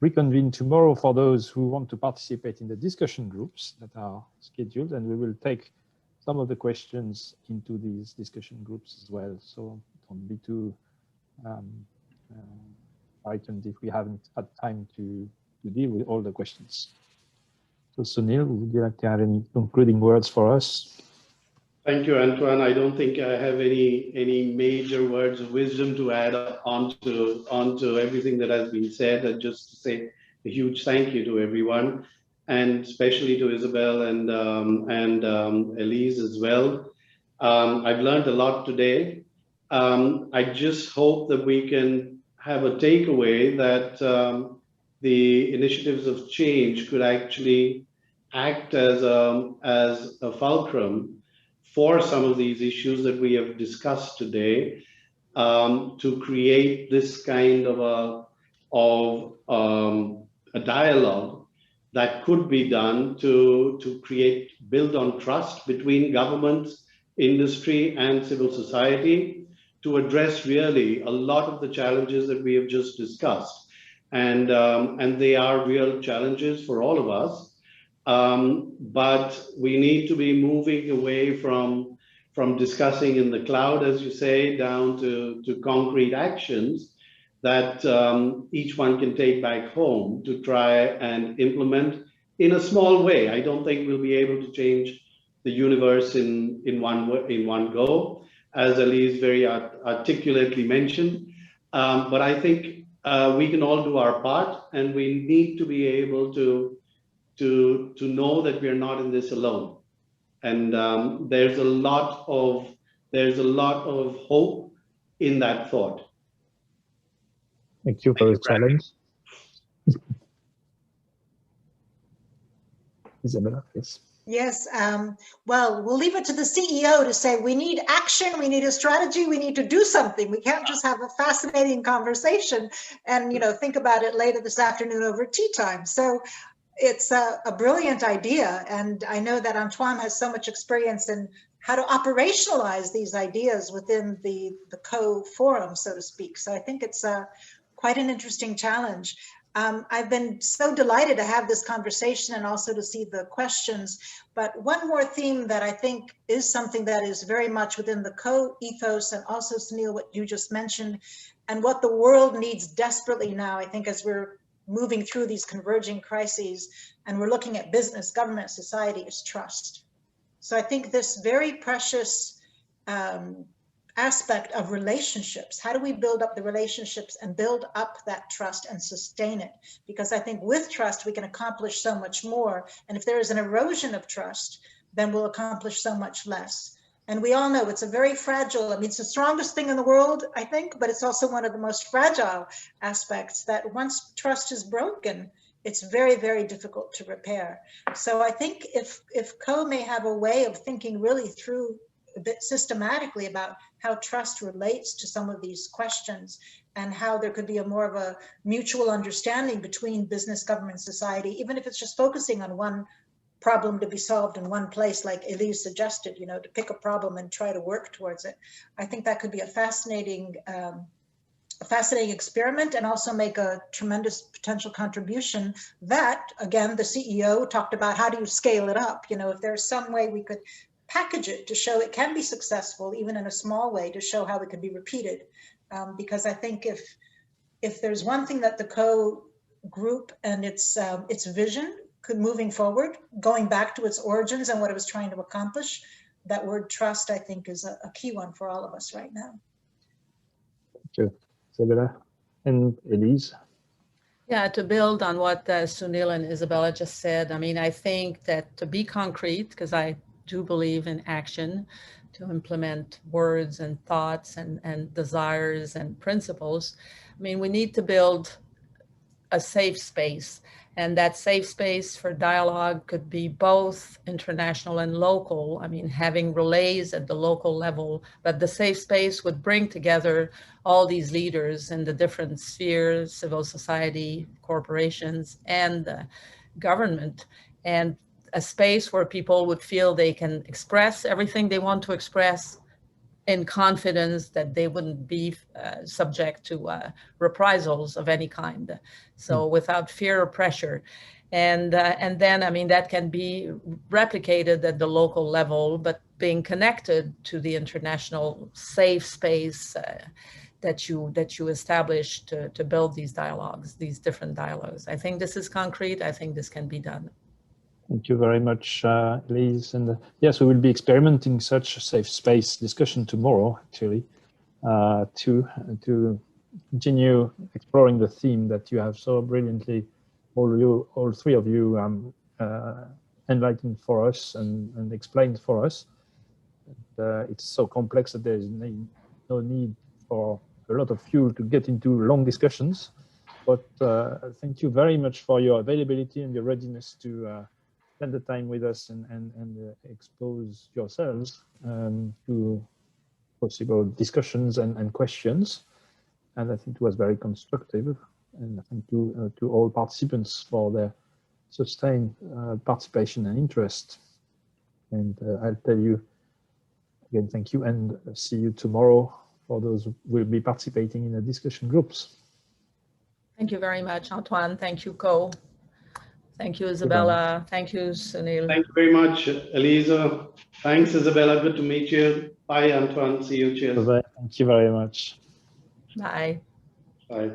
reconvene tomorrow for those who want to participate in the discussion groups that are scheduled, and we will take some of the questions into these discussion groups as well. So don't be too frightened if we haven't had time to deal with all the questions. So Sunil, would you like to have any concluding words for us? Thank you, Antoine. I don't think I have any major words of wisdom to add onto everything that has been said. And just to say a huge thank you to everyone, and especially to Isabel and Elise as well. I've learned a lot today. I just hope that we can have a takeaway that the initiatives of change could actually act as a fulcrum for some of these issues that we have discussed today, to create this kind of a dialogue that could be done to build on trust between governments, industry, and civil society, to address really a lot of the challenges that we have just discussed. And they are real challenges for all of us. But we need to be moving away from discussing in the cloud, as you say, down to concrete actions that each one can take back home to try and implement in a small way. I don't think we'll be able to change the universe in one go, as Elise very articulately mentioned. But I think we can all do our part, and we need to be able to know that we are not in this alone. And there's a lot of hope in that thought. Thank you for the challenge. Isabella, yes. Yes, well, we'll leave it to the CEO to say we need action, we need a strategy, we need to do something. We can't just have a fascinating conversation and, think about it later this afternoon over tea time. So it's a brilliant idea. And I know that Antoine has so much experience in how to operationalize these ideas within the co-forum, so to speak. So I think it's quite an interesting challenge. I've been so delighted to have this conversation and also to see the questions. But one more theme that I think is something that is very much within the co-ethos, and also, Sunil, what you just mentioned, and what the world needs desperately now, I think, as we're moving through these converging crises and we're looking at business, government, society, is trust. So I think this very precious aspect of relationships, how do we build up the relationships and build up that trust and sustain it? Because I think with trust, we can accomplish so much more. And if there is an erosion of trust, then we'll accomplish so much less. And we all know it's a very fragile, it's the strongest thing in the world, I think, but it's also one of the most fragile aspects that once trust is broken, it's very, very difficult to repair. So I think if Co may have a way of thinking really through a bit systematically about how trust relates to some of these questions and how there could be a more of a mutual understanding between business, government, society, even if it's just focusing on one problem to be solved in one place, like Elise suggested, to pick a problem and try to work towards it. I think that could be a fascinating experiment and also make a tremendous potential contribution that, again, the CEO talked about, how do you scale it up? If there's some way we could package it to show it can be successful, even in a small way, to show how it can be repeated. Because I think if there's one thing that the Co group and its vision could, moving forward, going back to its origins and what it was trying to accomplish, that word trust, I think, is a key one for all of us right now. Thank you, Isabella. And Elise? Yeah, to build on what Sunil and Isabella just said, I think that to be concrete, because I do believe in action, to implement words and thoughts and desires and principles, we need to build a safe space. And that safe space for dialogue could be both international and local. I mean, having relays at the local level, but the safe space would bring together all these leaders in the different spheres, civil society, corporations, and government, and a space where people would feel they can express everything they want to express in confidence that they wouldn't be subject to reprisals of any kind. So without fear or pressure. And then, I mean, that can be replicated at the local level, but being connected to the international safe space that you establish to build these dialogues, these different dialogues. I think this is concrete. I think this can be done. Thank you very much, Elise. And yes, we will be experimenting such a safe space discussion tomorrow, actually, to continue exploring the theme that you have so brilliantly, all three of you, enlightened for us and explained for us. It's so complex that there is no need for a lot of fuel to get into long discussions. But thank you very much for your availability and your readiness to spend the time with us and expose yourselves to possible discussions and questions. And I think it was very constructive. And thank you to all participants for their sustained participation and interest. And I'll tell you again, thank you, and see you tomorrow for those who will be participating in the discussion groups. Thank you very much, Antoine. Thank you, Co. Thank you, Isabella. Thank you, Sunil. Thank you very much, Elisa. Thanks, Isabella. Good to meet you. Bye, Antoine. See you. Cheers. Bye-bye. Thank you very much. Bye. Bye.